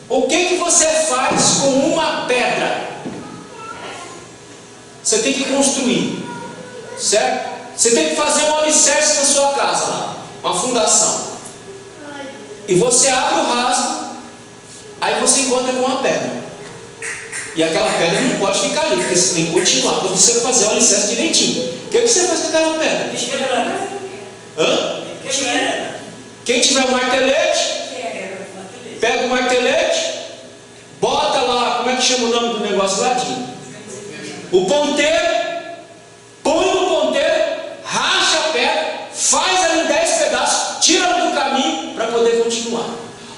o que você faz com uma pedra? Você tem que construir, certo? Você tem que fazer um alicerce na sua casa lá, uma fundação. E você abre o rasgo, aí você encontra com uma pedra. E aquela pedra não pode ficar ali, porque você tem que continuar para você fazer o alicerce direitinho. O que você faz com aquela pedra? Hã? Quem tiver um martelete, pega o martelete, bota lá, como é que chama o nome do negócio lá? O ponteiro, põe no ponteiro, racha a pedra, faz ela em 10 pedaços, tira ela do caminho para poder continuar.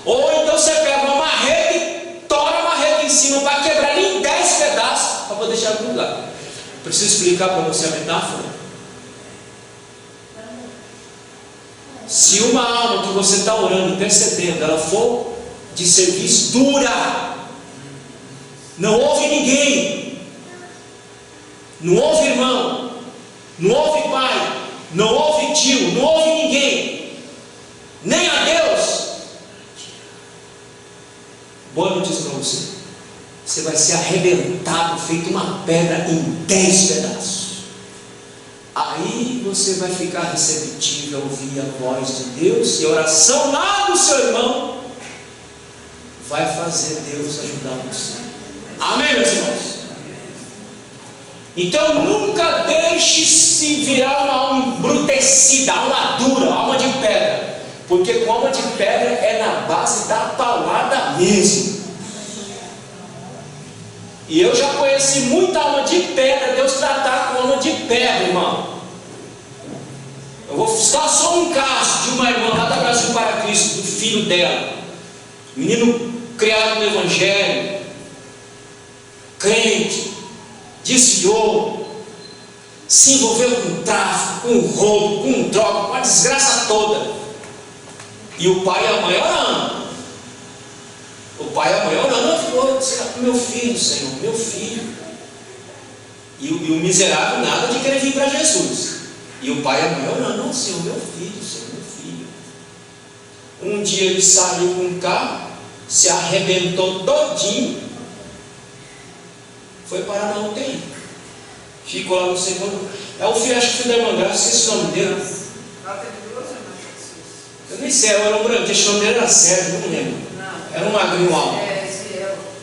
Ou então você pega uma marreta e tora a marreta em cima para quebrar ela em 10 pedaços para poder deixar no lugar. Preciso explicar para você a metáfora? Se uma alma que você está orando, intercedendo, ela for de serviço dura, não ouve ninguém, não ouve irmão, não ouve pai, não ouve tio, não ouve ninguém, nem a Deus, boa notícia para você: você vai ser arrebentado, feito uma pedra em 10 pedaços. Aí você vai ficar receptível a ouvir a voz de Deus, e a oração lá do seu irmão vai fazer Deus ajudar você. Amém, meus irmãos? Então nunca deixe-se virar uma alma embrutecida, alma dura, alma de pedra, porque com alma de pedra é na base da paulada mesmo. E eu já conheci muita alma de pedra, Deus tratar com alma de pedra, irmão. Eu vou citar só um caso de uma irmã lá da Brasil para Cristo, do filho dela, menino criado no Evangelho, crente, desviou, se envolveu com tráfico, com roubo, com droga, com a desgraça toda. E o pai e a mãe orando. O pai e a mãe orando, falou: meu filho, Senhor, meu filho. E o miserável nada de querer vir para Jesus. E o pai e a mãe orando: não, Senhor, meu filho, Senhor, meu filho. Um dia ele saiu com um carro, se arrebentou todinho, foi parar na UTI, ficou lá no segundo. É o filho, acho que o filho da irmã Graça, esqueci o nome dele. Eu nem sei, era um branquinho, acho que o nome dele era Sérgio, não lembro. Era um magrinho alto.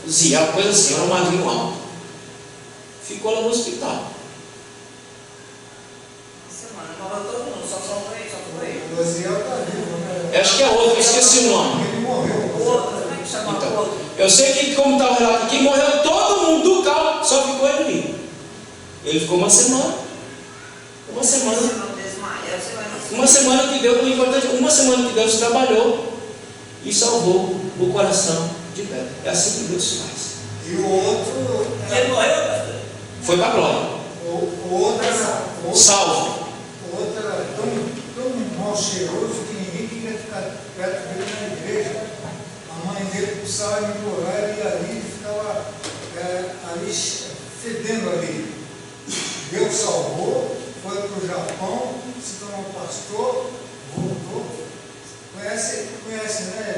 Ziel, coisa assim, era um magrinho alto. Ficou lá no hospital. O Ziel está vivo, né? Acho que é outro, eu esqueci o nome. Ele morreu. Então, eu sei que, como está o relato aqui, morreu todo mundo do carro, só ficou ele ali. Ele ficou uma semana. Uma semana que Deus, o importante, uma semana que Deus trabalhou e salvou o coração de pedra. É assim que Deus faz. E o outro. Ele morreu, pastor? Foi para a glória. O outro era. Salvo. O outro era tão mal cheiroso que ninguém queria ficar perto dele na igreja. A mãe dele precisava implorar, ele ia ali e ficava ali fedendo ali. Deus salvou, foi para o Japão, se tornou pastor, voltou. Conhece, né?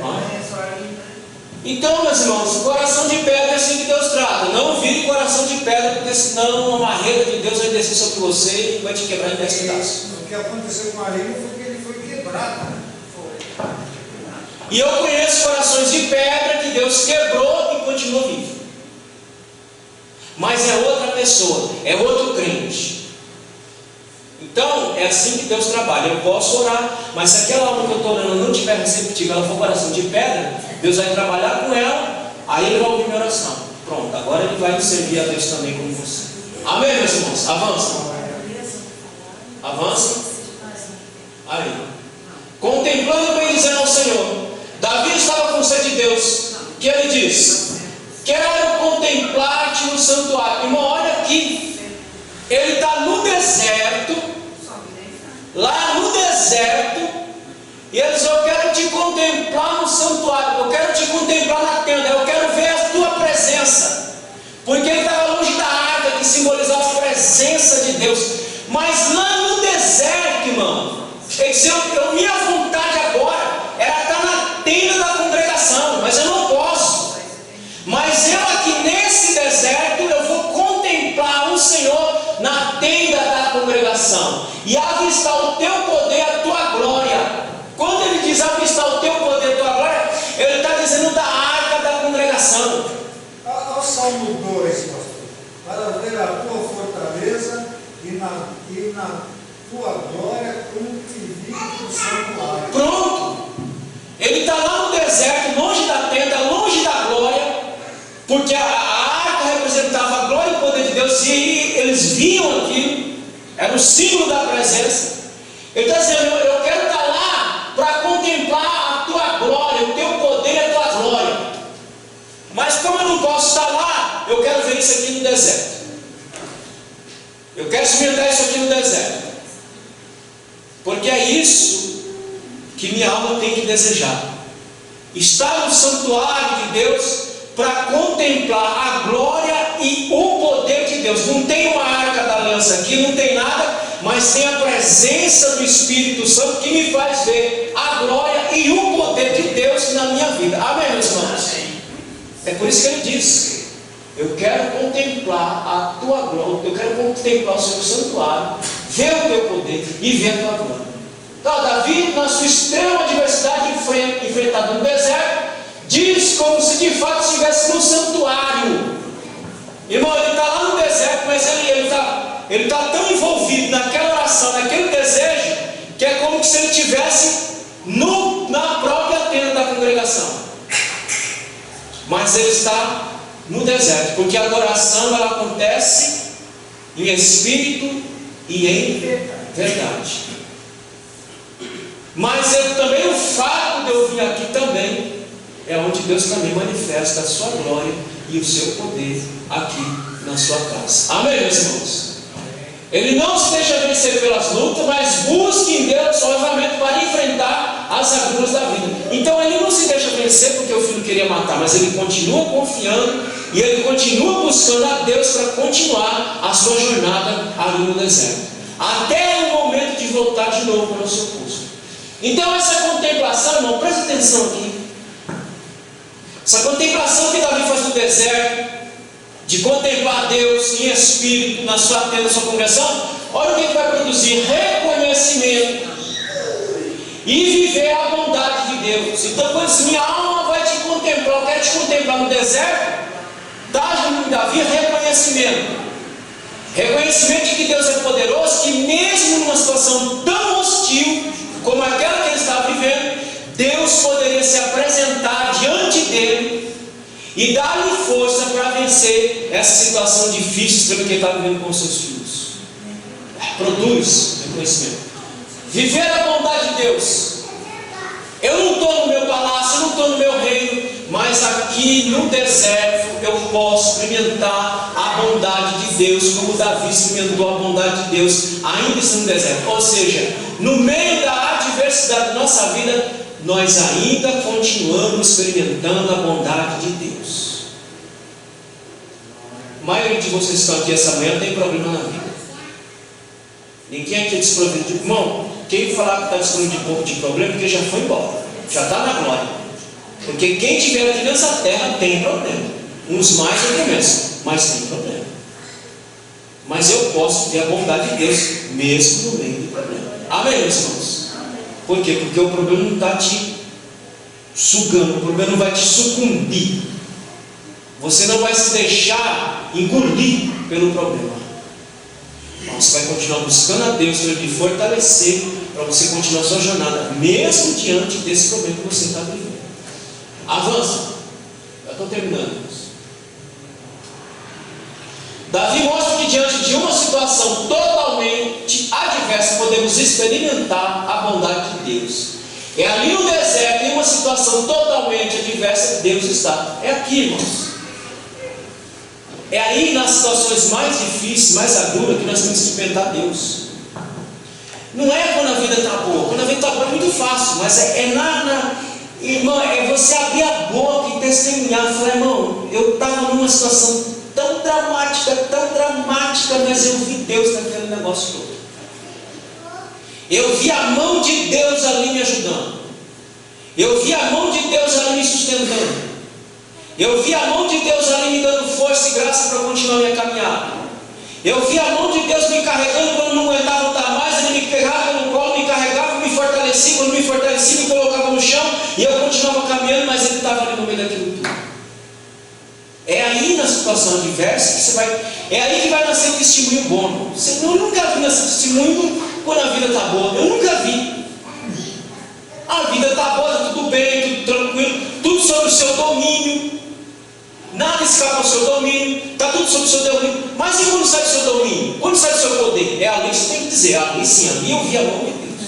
Então, meus irmãos, o coração de pedra é assim que Deus trata. Não vire coração de pedra, porque senão a marreta de Deus vai descer sobre você e vai te quebrar em 10 pedaços. O que aconteceu com Arinho foi que ele foi quebrado. E eu conheço corações de pedra que Deus quebrou e continuou vivo. Mas é outra pessoa, é outro crente. Então, é assim que Deus trabalha. Eu posso orar, mas se aquela alma que eu estou orando não tiver receptiva, ela for coração de pedra, Deus vai trabalhar com ela, aí Ele vai ouvir minha oração. Pronto, agora Ele vai servir a Deus também como você. Amém, meus irmãos? Avança. Avança. Aí. Contemplando e bendizendo ao Senhor. Davi estava com sede de Deus. Que ele diz: quero contemplar-te no santuário. Irmão, olha aqui. Ele está no deserto. Lá no deserto. E ele diz: eu quero te contemplar no santuário. Eu quero te contemplar na tenda. Eu quero ver a tua presença. Porque ele estava longe da arca, que simbolizava a presença de Deus. Mas lá no deserto, irmão, ele disse: minha vontade agora era estar na tenda da congregação, mas eu não posso. Mas eu aqui nesse deserto, eu vou contemplar o Senhor na tenda da congregação e avistar o teu poder, a tua glória. Quando ele diz avistar o teu poder, a tua glória, ele está dizendo da arca da congregação. Ao Salmo 2, pastor, para ver a tua fortaleza e na tua glória como te vi no santuário. Pronto. Ele está lá no deserto, longe da tenda, longe da glória, porque a arca representava a glória e o poder de Deus, e eles viam aquilo, era o símbolo da presença. Ele está dizendo: eu quero estar lá para contemplar a tua glória, o teu poder e a tua glória. Mas como eu não posso estar lá, eu quero ver isso aqui no deserto. Eu quero experimentar isso aqui no deserto. Porque é isso que minha alma tem que desejar. Estar no santuário de Deus para contemplar a glória e o poder de Deus. Não tem uma arca da aliança aqui, não tem nada, mas tem a presença do Espírito Santo que me faz ver a glória e o poder de Deus na minha vida. Amém, meus irmãos? É por isso que ele diz: eu quero contemplar a tua glória, eu quero contemplar o seu santuário, ver o teu poder e ver a tua glória. Então, Davi, na sua extrema adversidade, enfrentado no deserto, diz como se de fato estivesse no santuário. Irmão, ele está lá no deserto, mas ele está tão envolvido naquela oração, naquele desejo, que é como se ele estivesse na própria tenda da congregação. Mas ele está no deserto, porque a adoração ela acontece em espírito e em verdade. Mas também o fato de eu vir aqui também é onde Deus também manifesta a sua glória e o seu poder aqui na sua casa. Amém, meus irmãos? Ele não se deixa vencer pelas lutas, mas busca em Deus o livramento para enfrentar as agruras da vida. Então ele não se deixa vencer porque o filho queria matar, mas ele continua confiando e ele continua buscando a Deus para continuar a sua jornada ali no deserto, até o momento de voltar de novo para o seu curso. Então essa contemplação, irmão, presta atenção aqui. Essa contemplação que Davi faz no deserto, de contemplar Deus em espírito, na sua tenda, na sua congregação, olha o que vai produzir: reconhecimento e viver a bondade de Deus. Então, quando diz, minha alma vai te contemplar, eu quero te contemplar no deserto, dá em Davi reconhecimento. Reconhecimento de que Deus é poderoso, que mesmo numa situação tão hostil como aquela que ele estava vivendo, Deus poderia se apresentar diante dele e dar-lhe força para vencer essa situação difícil que ele está vivendo com os seus filhos. Produz reconhecimento. Viver a bondade de Deus. Eu não estou no meu palácio, eu não estou no meu reino, mas aqui no deserto eu posso experimentar a bondade de Deus, como Davi experimentou a bondade de Deus, ainda estando no deserto. Ou seja, no meio da adversidade da nossa vida, nós ainda continuamos experimentando a bondade de Deus. A maioria de vocês que estão aqui essa manhã tem problema na vida. Ninguém aqui é desprovido de irmão. Quem falar que está desprovido de pouco de problema, porque já foi embora. Já está na glória. Porque quem tiver aqui nessa terra tem problema. Uns mais, outros menos. Mas tem problema. Mas eu posso ter a bondade de Deus, mesmo no meio do problema. Amém, meus irmãos? Por quê? Porque o problema não está te sugando, o problema não vai te sucumbir. Você não vai se deixar engolir pelo problema. Você vai continuar buscando a Deus para Ele fortalecer, para você continuar a sua jornada, mesmo diante desse problema que você está vivendo. Avança. Já estou terminando. Davi mostra que diante de uma situação totalmente adversa, podemos experimentar a bondade de Deus. É ali no deserto, em uma situação totalmente adversa, que Deus está. É aqui, irmãos. É aí nas situações mais difíceis, mais agudas, que nós temos que experimentar Deus. Não é quando a vida está boa. Quando a vida está boa é muito fácil, mas irmão, é você abrir a boca e testemunhar. Falar, irmão, eu estava numa situação tão dramática, mas eu vi Deus naquele negócio todo. Eu vi a mão de Deus ali me ajudando. Eu vi a mão de Deus ali me sustentando. Eu vi a mão de Deus ali me dando força e graça para continuar minha caminhada. Eu vi a mão de Deus me carregando quando não aguentava lutar mais. Ele me pegava pelo colo, me carregava, me fortalecia. Quando me fortalecia, me colocava no chão. E eu continuava caminhando, mas Ele estava ali no meio daquilo tudo. É aí na situação adversa que você vai. É aí que vai nascer o testemunho bom. Eu nunca vi nascer testemunho quando a vida está boa. Eu nunca vi. A vida está boa, está tudo bem, tudo tranquilo, tudo sob o seu domínio. Nada escapa ao seu domínio, está tudo sob o seu domínio. Mas e quando sai do seu domínio? Quando sai do seu poder? É ali que você tem que dizer, ali sim, ali eu vi a mão de Deus.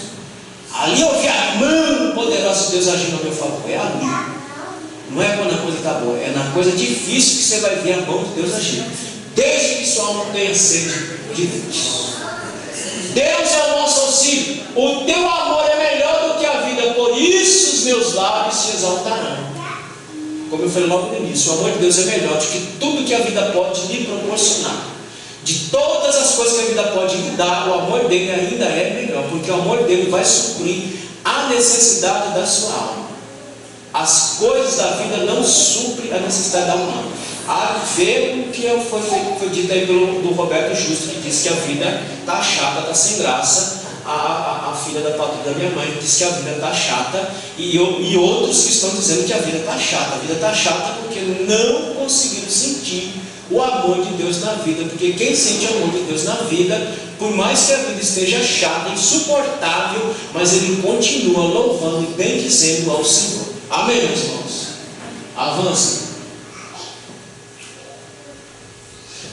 Ali eu vi a mão poderosa de Deus agindo a meu favor. É ali. Não é quando a coisa está boa, é na coisa difícil que você vai ver a mão de Deus agindo. Desde que sua alma tenha sede de Deus. Deus é o nosso auxílio. O teu amor é melhor do que a vida, por isso os meus lábios te exaltarão. Como eu falei logo no início, o amor de Deus é melhor do que tudo que a vida pode lhe proporcionar. De todas as coisas que a vida pode lhe dar, o amor dele ainda é melhor, porque o amor dele vai suprir a necessidade da sua alma. As coisas da vida não suprem a necessidade da alma. A ver o que foi dito aí do Roberto Justo, que disse que a vida está chata, está sem graça. A filha da minha mãe disse que a vida está chata, e outros que estão dizendo que a vida está chata. A vida está chata porque não conseguiram sentir o amor de Deus na vida. Porque quem sente o amor de Deus na vida, por mais que a vida esteja chata, insuportável, mas ele continua louvando e bendizendo ao Senhor. Amém, meus irmãos? Avança.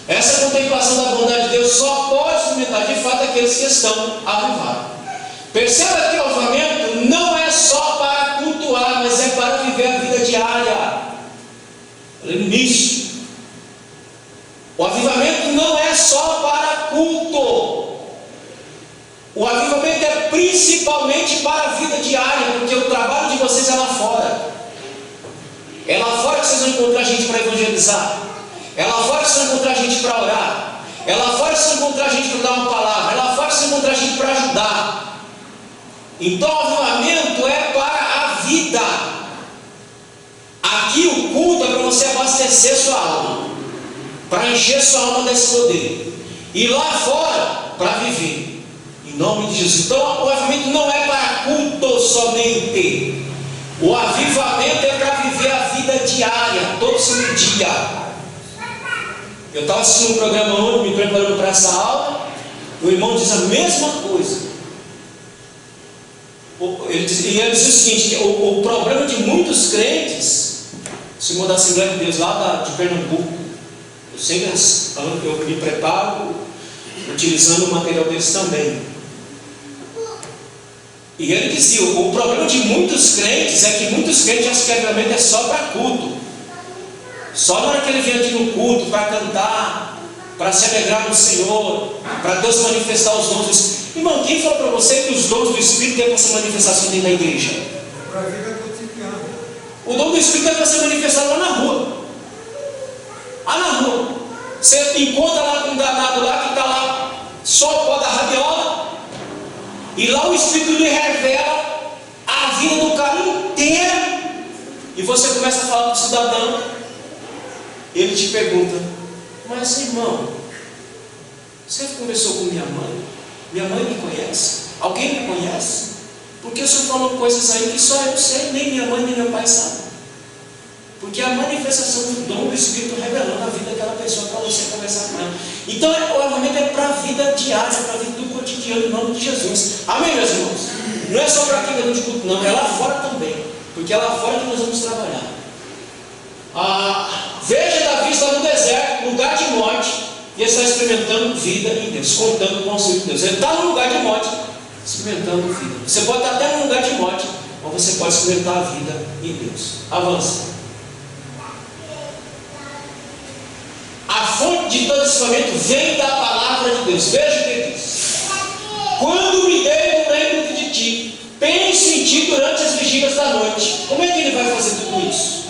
Essa contemplação da bondade de Deus só pode experimentar de fato aqueles que estão avivados. Perceba que o avivamento não é só para cultuar, mas é para viver a vida diária. Olha nisso. O avivamento não é só para culto. O avivamento é principalmente para a vida diária, porque o trabalho de vocês é lá fora. É lá fora que vocês vão encontrar gente para evangelizar. É lá fora que vocês vão encontrar gente para orar. É lá fora que vocês vão encontrar gente para dar uma palavra. É lá fora que vocês vão encontrar gente para ajudar. Então o avivamento é para a vida. Aqui o culto é para você abastecer sua alma, para encher sua alma desse poder. E lá fora, para viver. Em nome de Jesus. Então o avivamento não é para culto somente. O avivamento é para viver a vida diária, todo santo dia. Eu estava assistindo um programa ontem, me preparando para essa aula. O irmão diz a mesma coisa. Ele diz o seguinte: que o problema de muitos crentes, o irmão da Assembleia de Deus lá de Pernambuco, eu me preparo utilizando o material deles também. E ele dizia: o problema de muitos crentes é que muitos crentes acham que avivamento é só para culto. Só na hora que ele vem aqui no culto para cantar, para se alegrar no Senhor, para Deus manifestar os dons. Irmão, quem falou para você que os dons do Espírito é para ser manifestação dentro da igreja? Para a vida cotidiana. O dom do Espírito é para ser manifestado lá na rua. Lá na rua. Você encontra lá com um danado lá que está lá só o pó da rabiola, e lá o Espírito lhe revela a vida do cara inteira, e você começa a falar para o cidadão, ele te pergunta: mas irmão, você conversou com minha mãe? Minha mãe me conhece? Alguém me conhece? Porque o senhor falou coisas aí que só eu sei, nem minha mãe nem meu pai sabem. Porque é a manifestação do dom do Espírito revelando a vida daquela pessoa para você conversar com ela. Então o avivamento é para a vida diária, para a vida do cotidiano, em nome de Jesus. Amém, meus irmãos? Não é só para aqui dentro de culto, não, é lá fora também. Porque é lá fora que nós vamos trabalhar. Veja Davi está no deserto, lugar de morte, e ele está experimentando vida em Deus, contando com o auxílio de Deus. Ele está no lugar de morte, experimentando vida. Você pode estar até no lugar de morte, mas você pode experimentar a vida em Deus. Avança. A fonte de todo esse momento vem da palavra de Deus. Veja o que ele diz: quando me deito, lembro de ti, penso em ti durante as vigílias da noite. Como é que ele vai fazer tudo isso?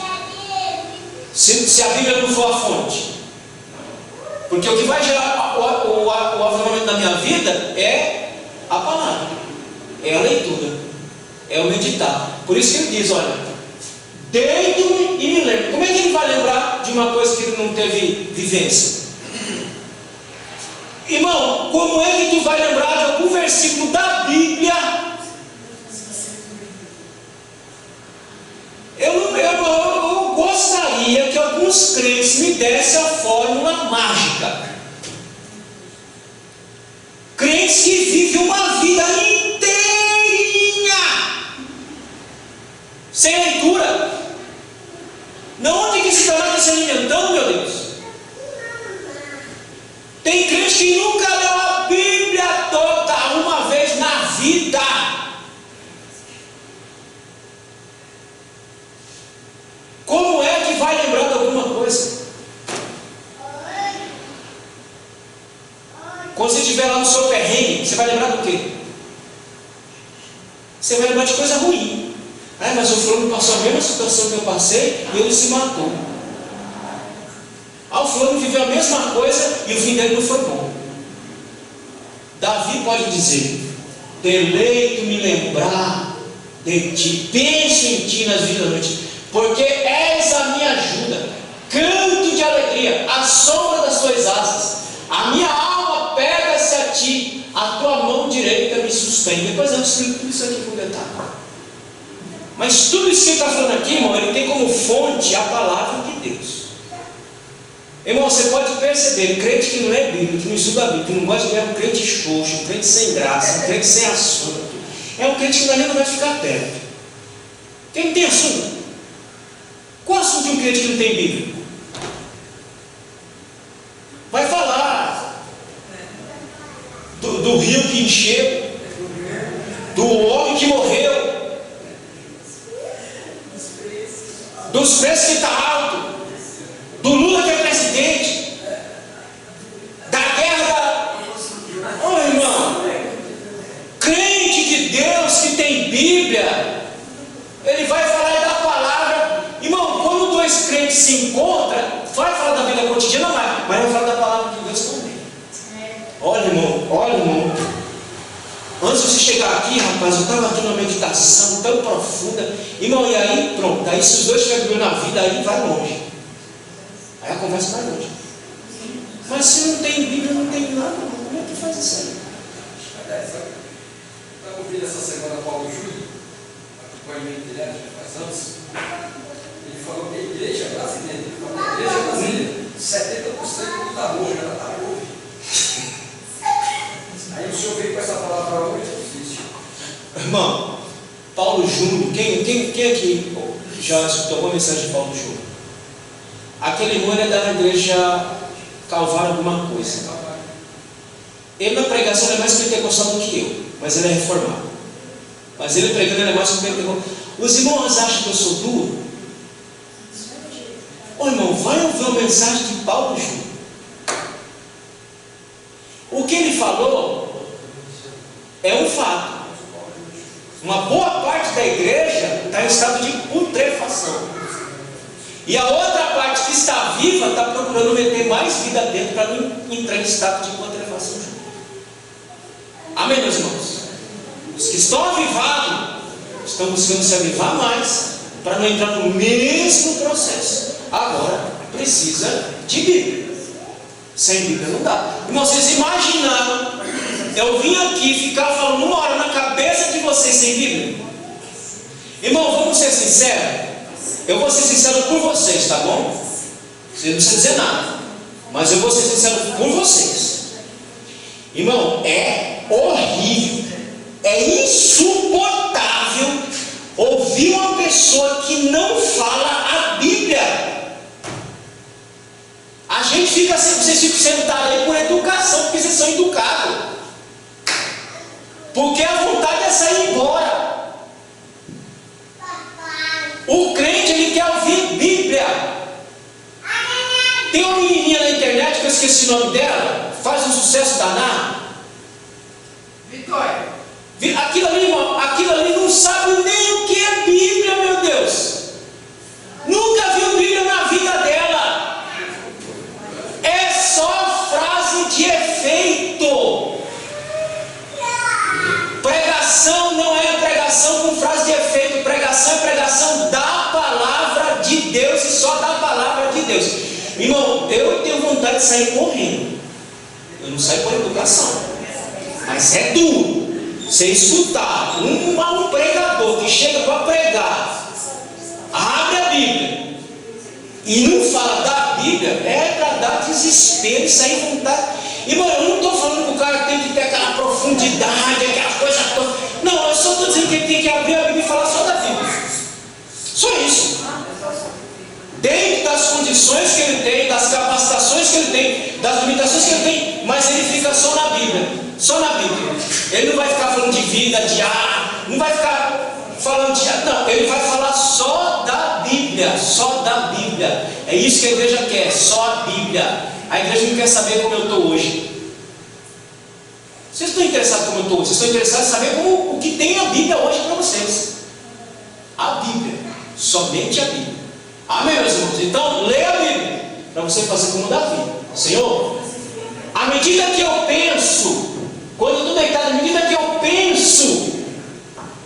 Se a Bíblia não for a fonte. Porque o que vai gerar o avivamento da minha vida é a palavra, é a leitura, é o meditar. Por isso que ele diz: olha, deito-me e me lembro. Como é que ele vai lembrar de uma coisa que ele não teve vivência? Irmão, como é que tu vai lembrar de algum versículo da Bíblia? Eu gostaria que alguns crentes me dessem a fórmula mágica. Crentes que vivem uma vida inteirinha sem leitura. Não, onde que esse cara está se alimentando, meu Deus? Tem crente que nunca leu a Bíblia toda uma vez na vida. Como é que vai lembrar de alguma coisa? Quando você estiver lá no seu perrengue, você vai lembrar do quê? Você vai lembrar de coisa ruim. Mas o fulano passou a mesma situação que eu passei e ele se matou. O fulano viveu a mesma coisa e o fim dele não foi bom. Davi pode dizer: deleito-me lembrar de ti, penso em ti nas vidas da noite, porque és a minha ajuda, canto de alegria, à sombra das tuas asas. A minha alma pega-se a ti, a tua mão direita me sustém. Depois eu explico tudo isso aqui com detalhe. Mas tudo isso que ele está falando aqui, irmão, ele tem como fonte a palavra de Deus. Irmão, você pode perceber, crente que não lê Bíblia, que não estuda a Bíblia, que não gosta de ler, um crente xoxo, um crente sem graça, um crente sem assunto, é um crente que dali não vai ficar perto. Quem não tem assunto? Qual assunto de um crente que não tem Bíblia? Vai falar do rio que encheu, do homem que morreu, dos preços que está alto, do Lula que é presidente, da guerra. Irmão, crente de Deus que tem Bíblia, ele vai falar da palavra. Irmão, quando dois crentes se encontram, vai falar da vida cotidiana, mas vai falar da palavra de Deus também. Olha, irmão, antes de você chegar aqui, rapaz, eu estava aqui numa meditação tão profunda, irmão, e aí pronto, aí se os dois estiverem na vida, aí vai longe. Aí a conversa vai longe. Mas se não tem Bíblia, não tem nada, como é que faz isso aí? Estava ouvindo essa semana Paulo Júnior, acompanhamento dele faz anos. Ele falou que a igreja brasileira, 70% do da hoje ela está hoje. Aí o senhor veio com essa palavra hoje, é difícil. Irmão, Paulo Júnior, quem aqui já escutou alguma mensagem de Paulo Júnior? Aquele irmão é da igreja Calvário alguma coisa. Ele na pregação é mais pentecostal do que eu, mas ele é reformado. Mas ele pregando ele é mais pentecostal. Os irmãos acham que eu sou duro? Irmão, vai ouvir uma mensagem de Paulo Júnior. O que ele falou é um fato. Uma boa parte da igreja está em estado de putrefação. E a outra parte que está viva está procurando meter mais vida dentro para não entrar em estado de putrefação. Amém, meus irmãos? Os que estão avivados estão buscando se avivar mais para não entrar no mesmo processo. Agora precisa de Bíblia. Sem Bíblia não dá. Irmão, vocês imaginaram eu vim aqui ficar falando 1 hora na cabeça de vocês sem Bíblia? Irmão, vamos ser sinceros? Eu vou ser sincero por vocês, tá bom? Você não precisa dizer nada, mas eu vou ser sincero por vocês. Irmão, é horrível, é insuportável ouvir uma pessoa que não fala a Bíblia. A gente fica, vocês ficam sentados aí por educação, porque vocês são educados, porque a vontade é sair embora. O crente, ele quer ouvir Bíblia. Tem uma menininha na internet, que eu esqueci o nome dela, faz um sucesso danado. Vitória. Aquilo ali, irmão, aquilo ali não sabe nem o que é Bíblia, meu Deus. Nunca viu Bíblia na vida dela. É só frase de efeito. Pregação não é pregação com frase de efeito. Pregação é pregação da palavra de Deus e só da palavra de Deus. Irmão, eu tenho vontade de sair correndo. Eu não saio por educação, mas é duro você escutar um pregador que chega para pregar, abre a Bíblia e não fala da Bíblia, é para dar desespero e sair vontade. Irmão, eu não estou falando que o cara tem que ter aquela profundidade, aquela coisa toda. Não, eu só estou dizendo que ele tem que abrir a Bíblia e falar só da Bíblia. Só isso. Dentro das condições que ele tem, das capacitações que ele tem, das limitações que ele tem, mas ele fica só na Bíblia. Só na Bíblia. Ele não vai ficar falando de vida, de não vai ficar falando de não, ele vai falar só da Bíblia, só da Bíblia. É isso que a igreja quer, só a Bíblia. A igreja não quer saber como eu estou hoje. Vocês estão interessados como eu estou hoje? Vocês estão interessados em saber o que tem a Bíblia hoje para vocês. A Bíblia, somente a Bíblia. Amém, meus irmãos? Então, leia a Bíblia, para você fazer como Davi. Senhor, à medida que eu penso, quando eu estou deitado, à medida que eu penso,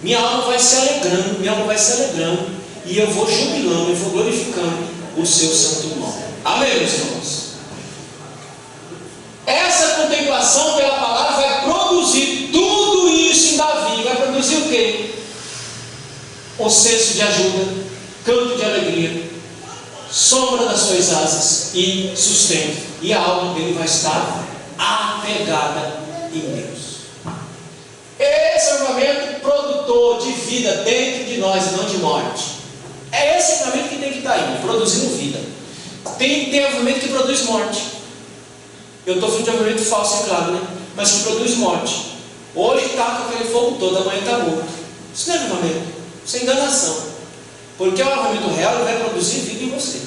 minha alma vai se alegrando, e eu vou jubilando, eu vou glorificando o seu santo nome. Amém, meus irmãos? Essa contemplação pela palavra vai produzir tudo isso em Davi. Vai produzir o quê? O senso de ajuda, canto de alegria, sombra das suas asas e sustento. E a alma dele vai estar apegada em Deus. Esse é o avivamento produtor de vida dentro de nós e não de morte. É esse avivamento que tem que estar aí, produzindo vida. Tem avivamento que produz morte. Eu estou falando de avivamento falso, é claro, né? Mas que produz morte. Hoje está com aquele fogo todo, amanhã está morto. Isso não é avivamento, isso é enganação. Porque o avivamento real ele vai produzir vida em você.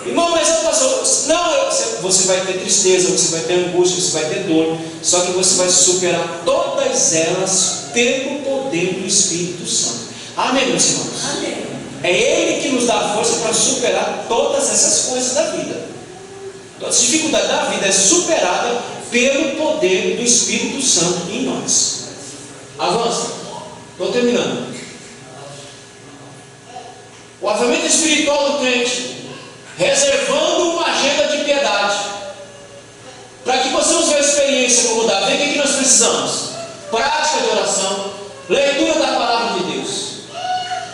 Irmão, mas eu pastor, não, você vai ter tristeza, você vai ter angústia, você vai ter dor. Só que você vai superar todas elas pelo poder do Espírito Santo. Amém, meus irmãos? Amém. É Ele que nos dá a força para superar todas essas coisas da vida. Todas as dificuldades da vida é superada pelo poder do Espírito Santo em nós. Avança. Estou terminando. O avivamento espiritual do crente, reservando uma agenda de piedade, para que possamos ver a experiência como Davi. O que nós precisamos? Prática de oração, leitura da palavra de Deus.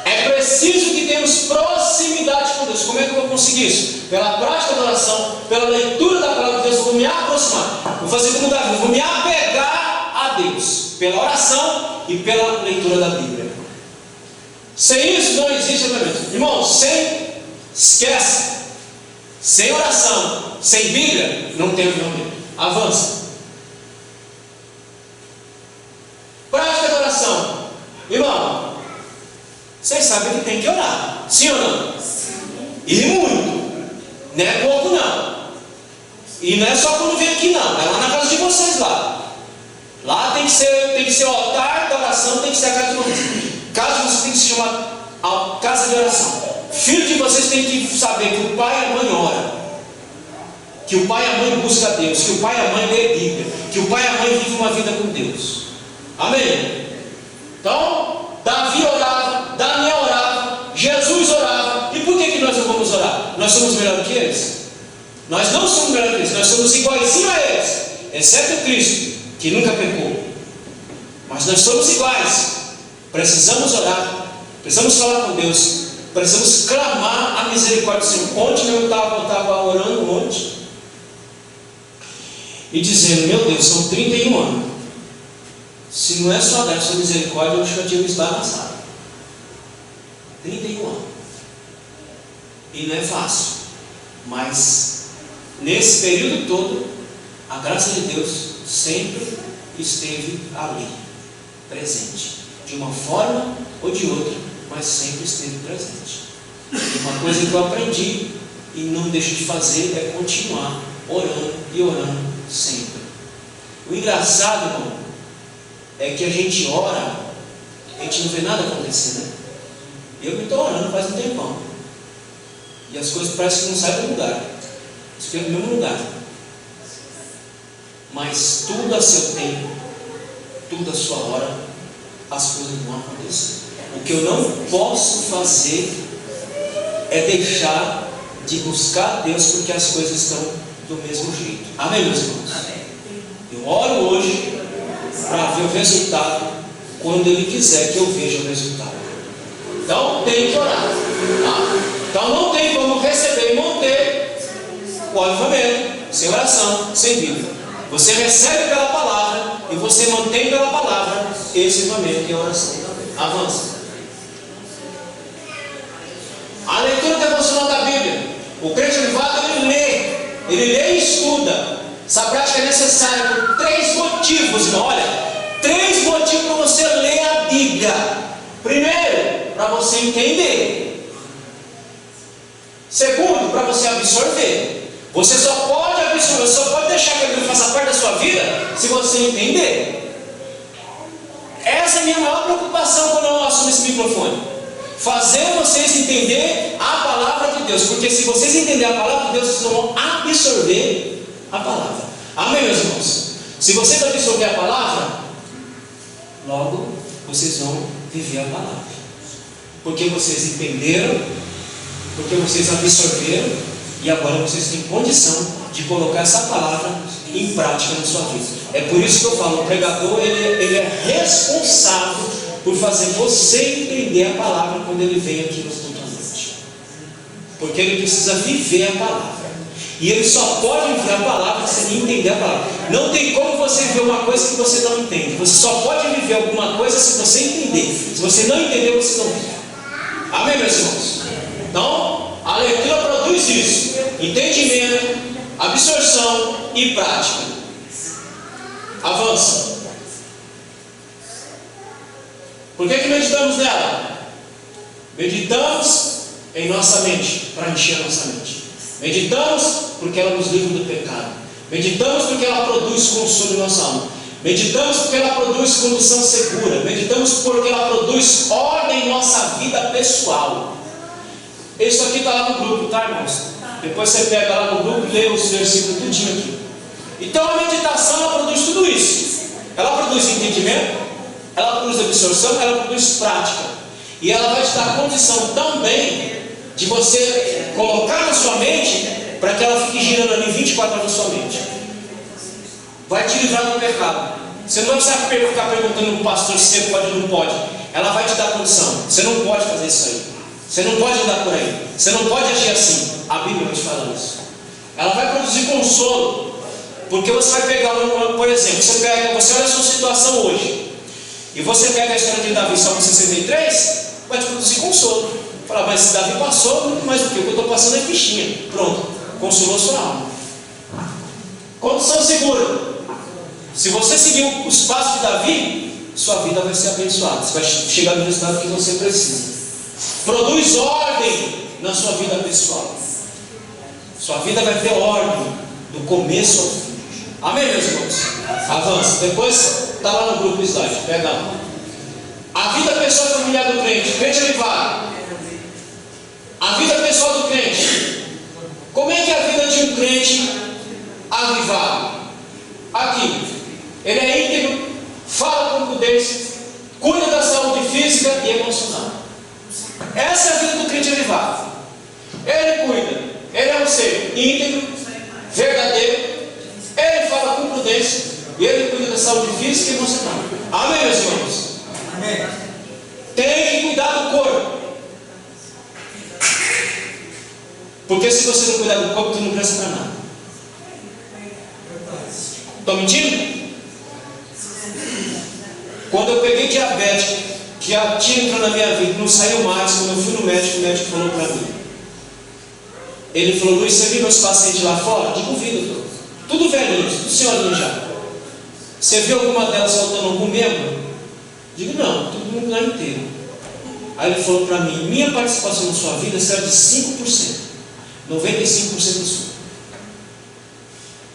É preciso que tenhamos proximidade com Deus. Como é que eu vou conseguir isso? Pela prática da oração, pela leitura da palavra de Deus. Vou me aproximar, vou fazer como Davi, vou me apegar a Deus, pela oração e pela leitura da Bíblia. Sem isso não existe avivamento. Irmão, esquece. Sem oração, sem Bíblia, não tem avivamento. Avança. Prática da oração. Irmão, vocês sabem que tem que orar. Sim ou não? E muito. Não é pouco não. E não é só quando vem aqui não. É lá na casa de vocês lá. Lá tem que ser o altar da oração, tem que ser a casa de vocês. Casa de vocês tem que se chamar a casa de oração. Filho de vocês tem que saber que o pai e a mãe oram, que o pai e a mãe buscam a Deus, que o pai e a mãe lê a Bíblia, que o pai e a mãe vivem uma vida com Deus. Amém? Então, Davi orava, somos melhor que eles? Nós não somos melhor que eles, nós somos iguaizinho a eles, exceto Cristo, que nunca pecou. Mas nós somos iguais. Precisamos orar, precisamos falar com Deus, precisamos clamar a misericórdia do Senhor. Ontem eu estava orando ontem e dizendo: meu Deus, são 31 anos. Se não é só dar sua misericórdia, eu acho que eu tinha me esbagaçado. 31 anos. E não é fácil. Mas nesse período todo, a graça de Deus sempre esteve ali, presente. De uma forma ou de outra, mas sempre esteve presente. E uma coisa que eu aprendi e não deixo de fazer é continuar orando e orando sempre. O engraçado, irmão, é que a gente ora, a gente não vê nada acontecer, né? Eu me estou orando faz um tempão, e as coisas parecem que não saem do lugar, ficam no mesmo lugar. Mas tudo a seu tempo, tudo a sua hora, as coisas vão acontecer. O que eu não posso fazer é deixar de buscar Deus, porque as coisas estão do mesmo jeito. Amém, meus irmãos? Eu oro hoje para ver o resultado quando Ele quiser que eu veja o resultado. Então tem que orar, tá? Então não tem como receber e manter o avivamento sem oração, sem Bíblia. Você recebe pela palavra e você mantém pela palavra esse avivamento e a oração. Avança. A leitura devocional da Bíblia. O crente avivado, ele lê e estuda. Essa prática é necessária por 3 motivos, irmão. Olha, 3 motivos para você ler a Bíblia. Primeiro, para você entender. Segundo, para você absorver. Você só pode absorver, só pode deixar que a Bíblia faça parte da sua vida se você entender. Essa é a minha maior preocupação quando eu assumo esse microfone. Fazer vocês entender a palavra de Deus. Porque se vocês entenderem a palavra de Deus, vocês vão absorver a palavra. Amém, meus irmãos? Se vocês absorver a palavra, logo vocês vão viver a palavra. Porque vocês entenderam, porque vocês absorveram, e agora vocês têm condição de colocar essa palavra em prática na sua vida. É por isso que eu falo, o pregador ele é responsável por fazer você entender a palavra quando ele vem aqui no culto à noite. Porque ele precisa viver a palavra. E ele só pode viver a palavra se ele entender a palavra. Não tem como você viver uma coisa que você não entende. Você só pode viver alguma coisa se você entender. Se você não entender, você não vive. Amém, meus irmãos? Então, a leitura produz isso: entendimento, absorção e prática. Avança. Por que meditamos nela? Meditamos em nossa mente, para encher a nossa mente. Meditamos porque ela nos livra do pecado. Meditamos porque ela produz consolo em nossa alma. Meditamos porque ela produz condução segura. Meditamos porque ela produz ordem em nossa vida pessoal. Isso aqui está lá no grupo, tá, irmãos? Depois você pega lá no grupo e lê os versículos tudinho aqui. Então a meditação, ela produz tudo isso. Ela produz entendimento, ela produz absorção, ela produz prática. E ela vai te dar condição também de você colocar na sua mente, para que ela fique girando ali 24 horas na sua mente. Vai te livrar do pecado. Você não vai precisar ficar perguntando no pastor se você pode ou não pode. Ela vai te dar condição. Você não pode fazer isso aí. Você não pode andar por aí. Você não pode agir assim. A Bíblia vai te falar isso. Ela vai produzir consolo. Porque você vai pegar, por exemplo, você olha a sua situação hoje, e você pega a história de Davi, Salmo 63, vai te produzir consolo. Fala, mas Davi passou muito mais do que o que eu estou passando é fichinha. Pronto, consolou sua alma. Condição segura. Se você seguir os passos de Davi, sua vida vai ser abençoada. Você vai chegar no resultado que você precisa. Produz ordem na sua vida pessoal. Sua vida vai ter ordem do começo ao fim. Amém, meus irmãos? Avança. Depois está lá no grupo slide. Pega lá. A vida pessoal e familiar do crente. Crente avivado. A vida pessoal do crente. Como é que é a vida de um crente avivado? Aqui. Ele é íntegro, fala com prudência, cuida da saúde física e emocional. Essa é a vida do crente avivado. Ele cuida, vai ser íntegro, verdadeiro, ele fala com prudência, e ele cuida da saúde física e emocional. Amém, meus irmãos? Amém. Tem que cuidar do corpo. Porque se você não cuidar do corpo, tu não presta para nada. Estou mentindo? Quando eu peguei diabetes, que a tia entrou na minha vida, não saiu mais, quando eu fui no médico, o médico falou para mim. Ele falou: Luiz, você viu meus pacientes lá fora? Digo, vi, doutor. Tudo velhinho, tudo senhorinho já. Você viu alguma delas faltando algum membro? Digo, não, todo mundo lá inteiro. Aí ele falou para mim: minha participação na sua vida será de 5%, 95% sua.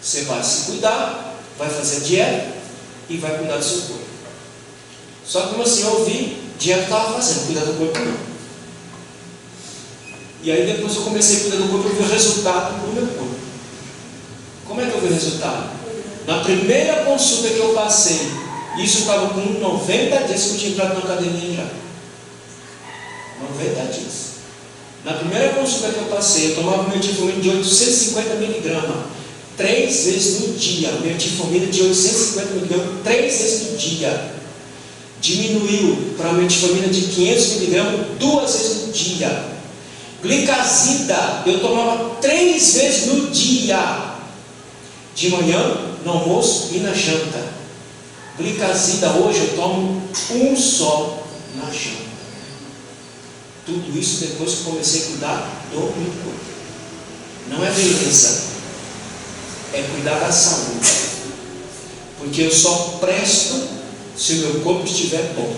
Você vai se cuidar, vai fazer dieta e vai cuidar do seu corpo. Só que como assim, eu ouvi, dieta estava fazendo, cuidar do corpo não. E aí depois eu comecei a cuidar do corpo, eu vi o resultado do meu corpo. Como é que eu vi o resultado? Na primeira consulta que eu passei, isso estava com 90 dias que eu tinha entrado na academia já. 90 dias. Na primeira consulta que eu passei, eu tomava metformina de 850 miligramas, 3 vezes no dia. Metformina de 850 miligramas, 3 vezes no dia. Diminuiu para metformina de 500 miligramas, 2 vezes no dia. Glicazida, eu tomava 3 vezes no dia. De manhã, no almoço e na janta. Glicazida hoje eu tomo um só na janta. Tudo isso depois que eu comecei a cuidar do meu corpo. Não é beleza, é cuidar da saúde. Porque eu só presto se o meu corpo estiver bom.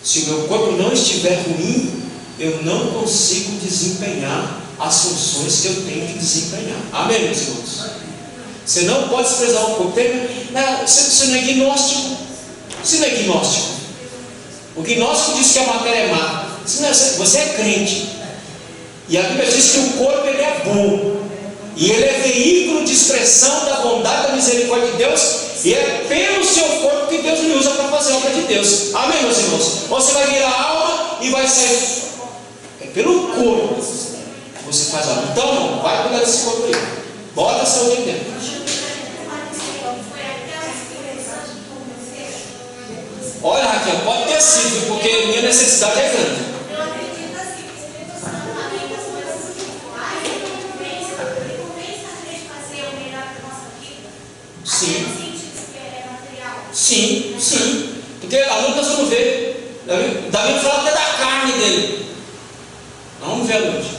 Se o meu corpo não estiver ruim, eu não consigo desempenhar as funções que eu tenho que desempenhar. Amém, meus irmãos? Você não pode desprezar o corpo. Você não é gnóstico. Você não é gnóstico. O gnóstico diz que a matéria é má. Você é crente. E a Bíblia diz que o corpo ele é bom. E ele é veículo de expressão da bondade e da misericórdia de Deus. E é pelo seu corpo que Deus lhe usa para fazer a obra de Deus. Amém, meus irmãos? Você vai virar alma e vai sair. É pelo corpo que você faz a obra. Então, vai cuidar desse corpo aí. Bota a saúde dentro. Olha, Raquel, pode ter sido, porque minha necessidade é grande. Eu acredito assim, que se Deus além das coisas espirituais, ele convence a gente a fazer o melhor da nossa vida. Sim. Até no sentido que é material. Sim, sim. Porque a luta nós vamos ver. Davi fala até da carne dele. Nós vamos ver a luta.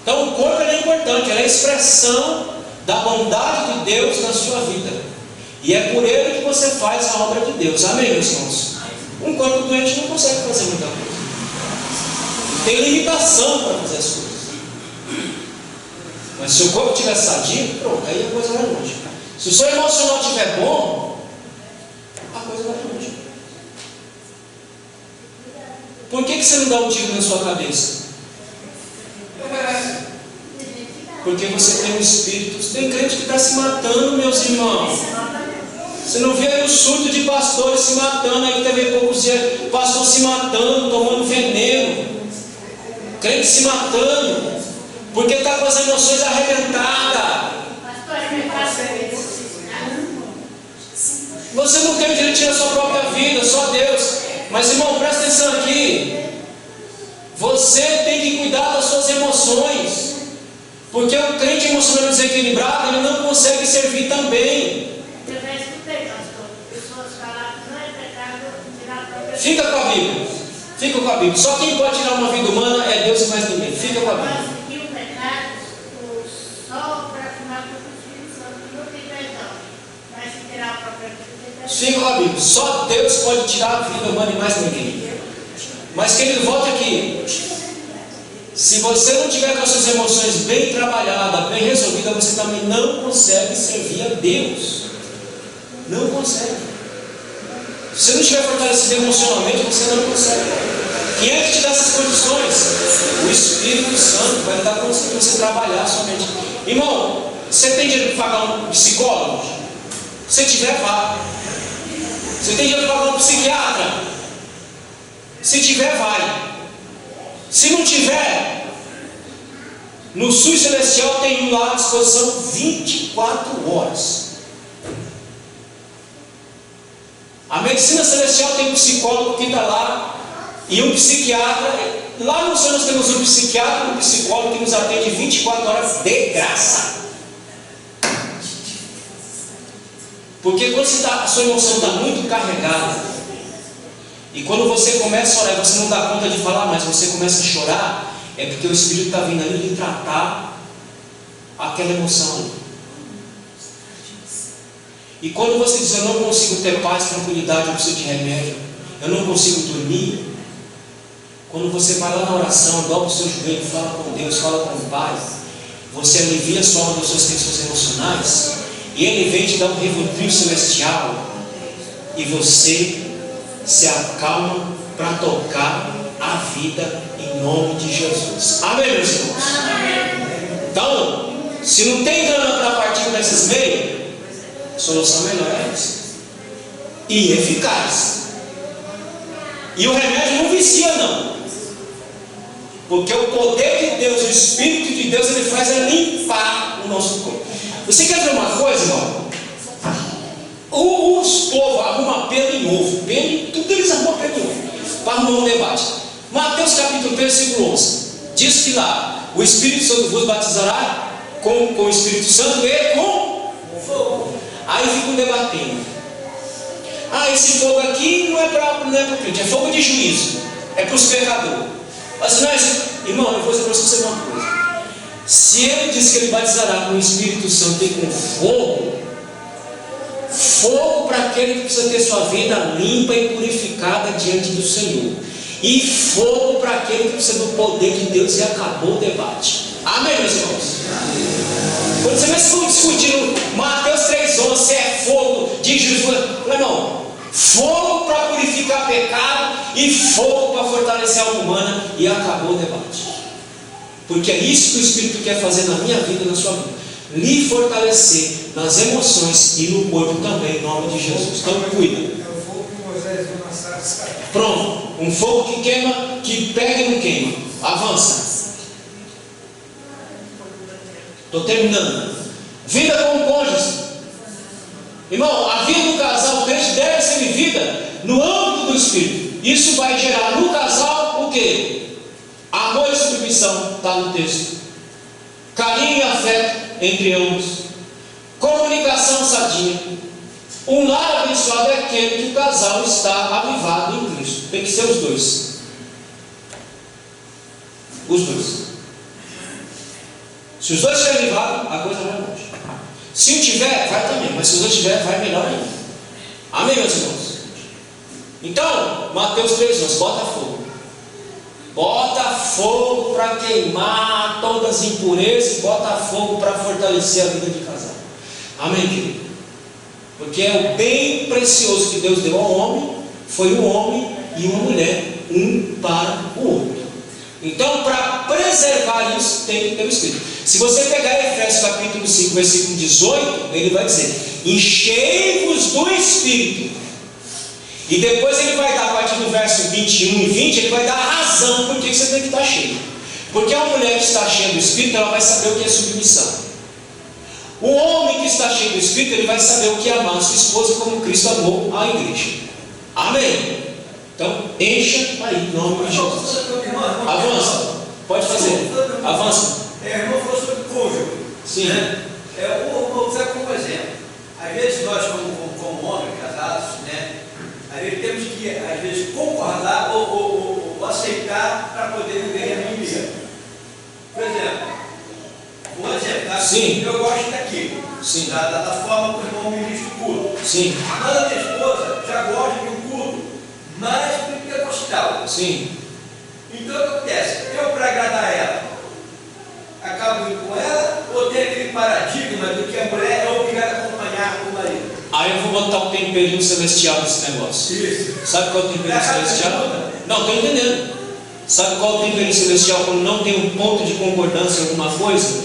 Então o corpo é importante, ele é a expressão da bondade de Deus na sua vida. E é por ele que você faz a obra de Deus. Amém, meus irmãos? Um corpo doente não consegue fazer muita coisa. Tem limitação para fazer as coisas. Mas se o corpo estiver sadio, pronto, aí a coisa vai longe. Se o seu emocional estiver bom, a coisa vai longe. Por que você não dá um tiro na sua cabeça? Porque você tem um espírito. Tem crente que está se matando, meus irmãos. Você não vê aí o surto de pastores se matando, aí teve poucos dias, pastor se matando, tomando veneno, crente se matando, porque está com as emoções arrebentadas. Você não tem o direito de tirar a sua própria vida, só Deus. Mas irmão, presta atenção aqui. Você tem que cuidar das suas emoções, porque o crente emocional desequilibrado, ele não consegue servir também. Eu já escutei, pastor, pessoas falar que não é pecado tirar a própria vida. Fica com a Bíblia. Fica com a Bíblia. Só quem pode tirar uma vida humana é Deus e mais ninguém. Fica com a Bíblia. Mas que o pecado, só para afirmar que o Espírito Santo não tem perdão. Mas se tirar a própria vida, tem perdão. Fica com a Bíblia. Só Deus pode tirar a vida humana e mais ninguém. Mas querido, volte aqui. Se você não tiver com as suas emoções bem trabalhadas, bem resolvidas, você também não consegue servir a Deus. Não consegue. Se você não estiver fortalecido emocionalmente, você não consegue. Quem é que te dá essas condições? O Espírito Santo vai dar condições para você trabalhar somente. Irmão, você tem dinheiro para pagar um psicólogo? Se tiver, vá. Você tem dinheiro para pagar um psiquiatra? Se tiver, vai. Se não tiver, No SUS celestial tem lá à disposição 24 horas. A medicina celestial tem um psicólogo que está lá e um psiquiatra. Lá no céu nós temos um psiquiatra e um psicólogo que nos atende 24 horas de graça. Porque quando a sua emoção está muito carregada, e quando você começa a orar, você não dá conta de falar, mas você começa a chorar, é porque o Espírito está vindo ali de tratar aquela emoção ali. E quando você diz, eu não consigo ter paz, tranquilidade, eu preciso de remédio, eu não consigo dormir, quando você vai lá na oração, dobra o seu joelho, fala com Deus, fala com o Pai, você alivia a sua alma das suas tensões emocionais, e Ele vem te dar um Rivotril celestial, e você se acalma para tocar a vida em nome de Jesus. Amém, meus irmãos? Amém. Então, se não tem grana para partir desses meios, a solução melhor é essa. E eficaz. E o remédio não vicia, não. Porque o poder de Deus, o Espírito de Deus, ele faz é limpar o nosso corpo. Você quer ver uma coisa, irmão? Os povos arrumam pelo em ovo. Tudo eles arrumam pelo em ovo. Para arrumar um debate. Mateus capítulo 3, versículo 11. Diz que lá, o Espírito Santo vos batizará com o Espírito Santo e com fogo. Aí ficam debatendo. Esse fogo aqui não é para crente, é fogo de juízo. É para os pecadores. Mas, irmão, eu vou dizer para você uma coisa. Se ele diz que ele batizará com o Espírito Santo e com fogo, fogo para aquele que precisa ter sua vida limpa e purificada diante do Senhor, e fogo para aquele que precisa do poder de Deus, e acabou o debate. Amém, meus irmãos? Quando você vai discutindo Mateus 3,11, se é fogo de juízo, meu irmão, fogo para purificar pecado e fogo para fortalecer a alma humana, e acabou o debate. Porque é isso que o Espírito quer fazer na minha vida e na sua vida, lhe fortalecer nas emoções e no corpo também, em nome de Jesus. Então cuida. É o fogo que Moisés viu na sarça. Pronto, um fogo que queima, que pega e não queima. Avança. Estou terminando. Vida com o cônjuge. Irmão, a vida do casal crente deve ser vivida no âmbito do Espírito. Isso vai gerar no casal o quê? Amor e submissão, está no texto. Carinho e afeto entre ambos. Comunicação sadia. Um lar abençoado é aquele que o casal está avivado em Cristo. Tem que ser os dois. Os dois. Se os dois estiverem avivados, a coisa vai longe. Se um tiver, vai também. Mas se os dois tiverem, vai melhor ainda. Amém, meus irmãos? Então, Mateus 3,11, bota fogo. Bota fogo para queimar todas as impurezas, bota fogo para fortalecer a vida de casal. Amém, querido? Porque é o bem precioso que Deus deu ao homem, foi um homem e uma mulher, um para o outro. Então, para preservar isso, tem que ter o Espírito. Se você pegar Efésios capítulo 5, versículo 18, ele vai dizer: enchei-vos do Espírito. E depois ele vai dar, a partir do verso 21 e 20, ele vai dar a razão por que você tem que estar cheio. Porque a mulher que está cheia do Espírito, ela vai saber o que é submissão. O homem que está cheio do Espírito, ele vai saber o que é amar a sua esposa como Cristo amou a igreja. Amém? Então, encha aí, em nome de Jesus. Avança. Pode fazer. Avança. A irmã falou sobre cônjuge. Sim. Né? Vou usar como exemplo. Às vezes nós, como homens casados, né? Às vezes temos que, às vezes, concordar ou aceitar para poder viver a minha vida. Por exemplo, vou exemplo, tá? Sim. Eu gosto daquilo. Sim. Da forma como o irmão ministra o culto. Sim. Mas a minha esposa já gosta de um culto mais pentecostal. Sim. Então o que acontece? Eu, para agradar ela, acabo indo com ela, ou tem aquele paradigma do que a mulher é obrigada a acompanhar o marido? Aí eu vou botar o temperinho celestial nesse negócio. Isso. Sabe qual é o temperinho celestial? Não, estou entendendo. Sabe qual é o temperinho celestial quando não tem um ponto de concordância em alguma coisa?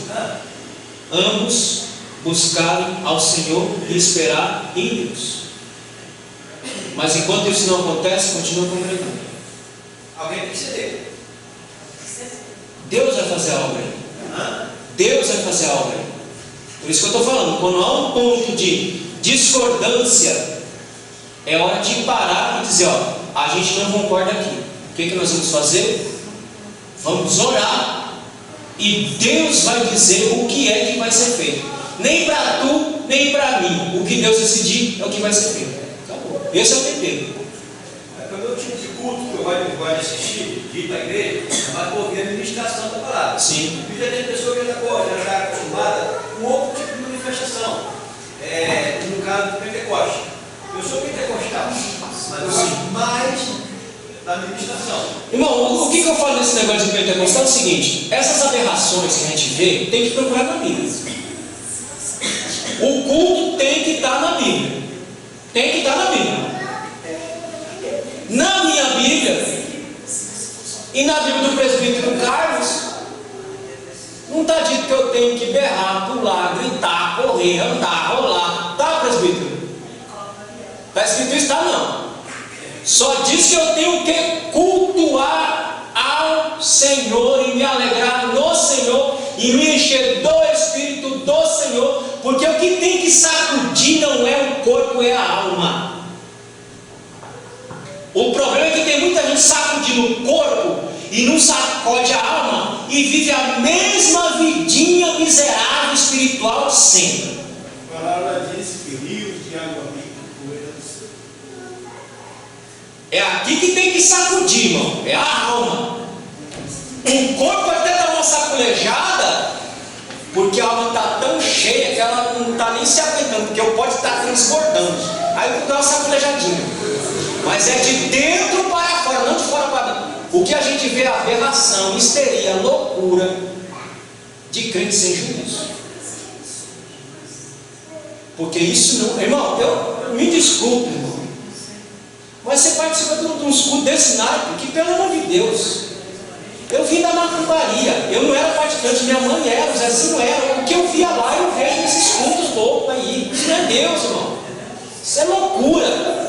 Ambos buscarem ao Senhor e esperar em Deus. Mas enquanto isso não acontece, continua congregando. Alguém tem que ceder. Deus vai fazer a obra aí. Deus vai fazer a obra. Por isso que eu estou falando, quando há um ponto de discordância, é hora de parar e dizer, ó, a gente não concorda aqui. O que nós vamos fazer? Vamos orar. E Deus vai dizer o que é que vai ser feito. Nem para tu, nem para mim. O que Deus decidir é o que vai ser feito. Acabou. Esse é o tempero. Quando eu tinha de culto que eu gosto de assistir, de ir para a igreja, mas ouvir a ministração da palavra. Sim. E já tem pessoa que já está acostumada com outro tipo de manifestação. No caso do Pentecoste. Eu sou pentecostal, mas eu gosto mais da ministração. Irmão, o que eu falo desse negócio de pentecostal é o seguinte: essas aberrações que a gente vê, tem que procurar na Bíblia. O culto tem que estar na Bíblia. Tem que estar na Bíblia. Na minha Bíblia e na Bíblia do presbítero Carlos, não está dito que eu tenho que berrar, pular, gritar, correr, andar, rolar. Tá, presbítero? Está escrito isso? Tá, não. Só diz que eu tenho que cultuar ao Senhor e me alegrar no Senhor e me encher do Espírito do Senhor, porque o que tem que sacudir não é o corpo, é a alma. O problema é que tem muita gente sacudindo o corpo e não sacode a alma e vive a mesma vidinha miserável espiritual de sempre. A palavra diz que rios de água viva fluem. É aqui que tem que sacudir, irmão. É a alma. O corpo até dá uma sacolejada, porque a alma está tão cheia que ela não está nem se aguentando, porque o pote está transbordando. Aí dá uma sacolejadinha. Mas é de dentro para fora, não de fora para dentro. O que a gente vê é aberração, histeria, loucura de crente sem juízo. Porque isso não. Irmão, eu me desculpe, irmão, mas você participa de um escudo desse naipe, que pelo amor de Deus, eu vim da macumbaria, eu não era praticante, minha mãe era, o Zezinho era. O que eu via lá, eu vejo nesses cultos loucos aí. Isso não é Deus, irmão. Isso é loucura.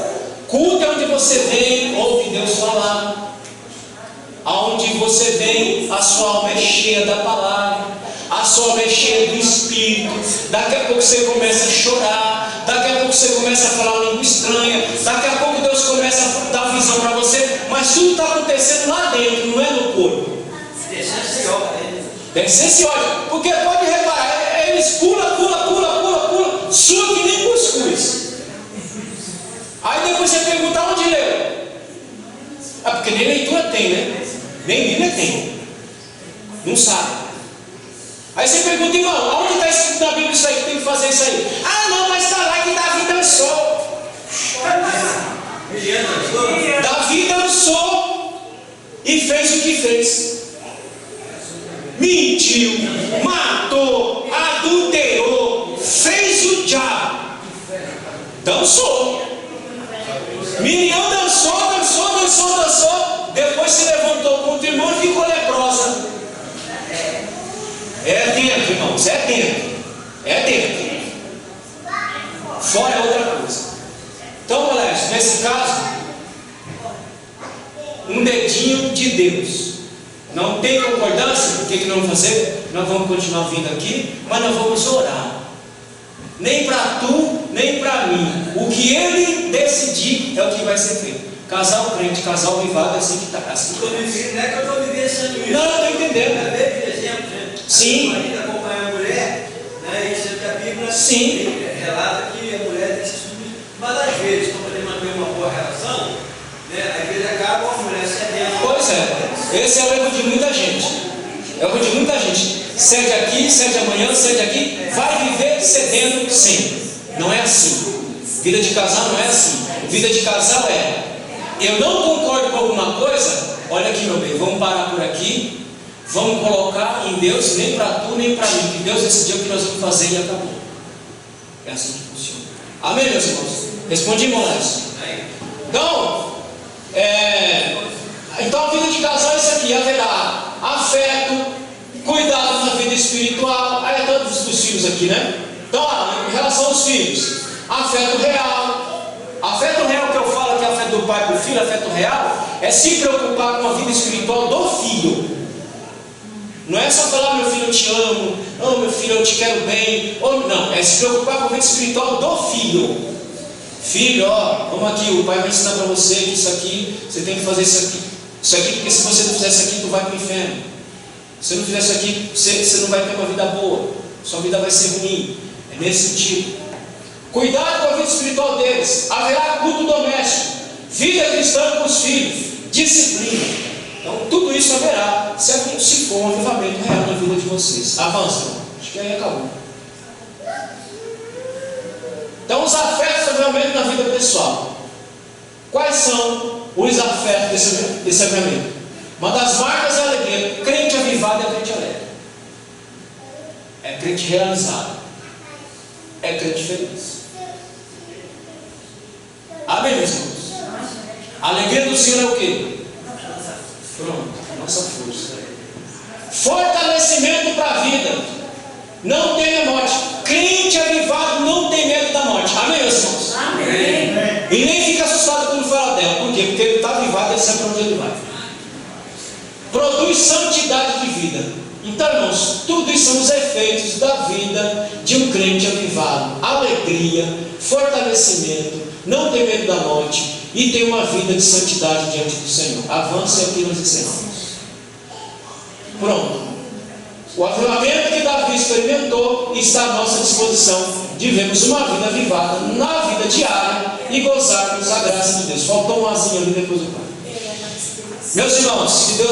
Culto é onde você vem, ouve Deus falar. Aonde você vem, a sua alma é cheia da palavra, a sua alma é cheia do Espírito. Daqui a pouco você começa a chorar, daqui a pouco você começa a falar língua estranha, daqui a pouco Deus começa a dar visão para você, mas tudo está acontecendo lá dentro, não é no corpo. Descesse ódio, porque pode reparar, eles pula, sua que nem cuscuz. Aí depois você pergunta onde leu. Ah, porque nem leitura tem, né? Nem Bíblia tem. Não sabe. Aí você pergunta, irmão, aonde está escrito na Bíblia isso aí, que tem que fazer isso aí? Ah, não, mas está lá que Davi dançou. Davi dançou e fez o que fez. Mentiu, matou, adulterou, fez o diabo. Dançou. Miriam dançou. Depois se levantou contra o irmão e ficou leprosa. É dentro, irmãos, é dentro. É dentro. Fora é outra coisa. Então, moleques, nesse caso, um dedinho de Deus. Não tem concordância? O que nós vamos fazer? Nós vamos continuar vindo aqui, mas nós vamos orar. Nem para tu, nem para mim. O que ele decidir é o que vai ser feito. Casal crente, casal vivado, é assim que está. Assim. Não é que eu estou vivenciando isso. Não, eu estou entendendo. É ver, por exemplo, né? Sim. A marido acompanha a mulher, né? E sempre a Bíblia sim. Relata que a mulher tem esse submissão. Mas às vezes, para poder manter uma boa relação, né? Às vezes acaba a mulher cedendo. Pois é. Esse é o erro de muita gente. É o erro de muita gente. Cede aqui, cede amanhã, cede aqui. Vai viver cedendo sempre. Não é assim. Vida de casal não é assim. Vida de casal é: eu não concordo com alguma coisa, olha aqui, meu bem, vamos parar por aqui, vamos colocar em Deus, nem para tu, nem para mim, que Deus decidiu o que nós vamos fazer e acabou. É assim que funciona. Amém, meus irmãos? Respondi, irmãos. Então a vida de casal é isso aqui: haverá afeto, cuidado na vida espiritual. Aí é todos os filhos aqui, né? Então, em relação aos filhos, afeto real. Afeto real que eu falo que é afeto do pai para o filho, afeto real é se preocupar com a vida espiritual do filho. Não é só falar, meu filho, eu te amo, oh, meu filho, eu te quero bem, ou não, é se preocupar com a vida espiritual do filho. Filho, ó, vamos aqui, o pai vai ensinar para você que isso aqui, você tem que fazer isso aqui, porque se você não fizer isso aqui, tu vai para o inferno. Se você não fizer isso aqui, você não vai ter uma vida boa, sua vida vai ser ruim. É nesse sentido. Cuidado com a vida espiritual deles. Haverá culto doméstico, vida cristã com os filhos, disciplina. Então tudo isso haverá se for um avivamento real na vida de vocês. Avança, acho que aí acabou. Então os afetos do avivamento na vida pessoal. Quais são os afetos desse avivamento? Uma das marcas é a alegria. Crente avivado é crente alegre, é crente realizado, é crente feliz. Amém, meus irmãos? A alegria do Senhor é o quê? Pronto, nossa força. Fortalecimento para a vida. Não tem morte. Crente avivado não tem medo da morte. Amém, meus irmãos? Amém. E nem fica assustado quando fala dela. Por quê? Porque ele está avivado, ele sabe para onde ele vai. Produz santidade de vida. Então, irmãos, tudo isso são os efeitos da vida de um crente avivado. Alegria, fortalecimento, não ter medo da morte e ter uma vida de santidade diante do Senhor. Avance aqui nós encerramos. Pronto. O avivamento que Davi experimentou está à nossa disposição de vivermos uma vida avivada na vida diária e gozarmos a graça de Deus. Faltou um azinho ali depois do pai. Meus irmãos, que Deus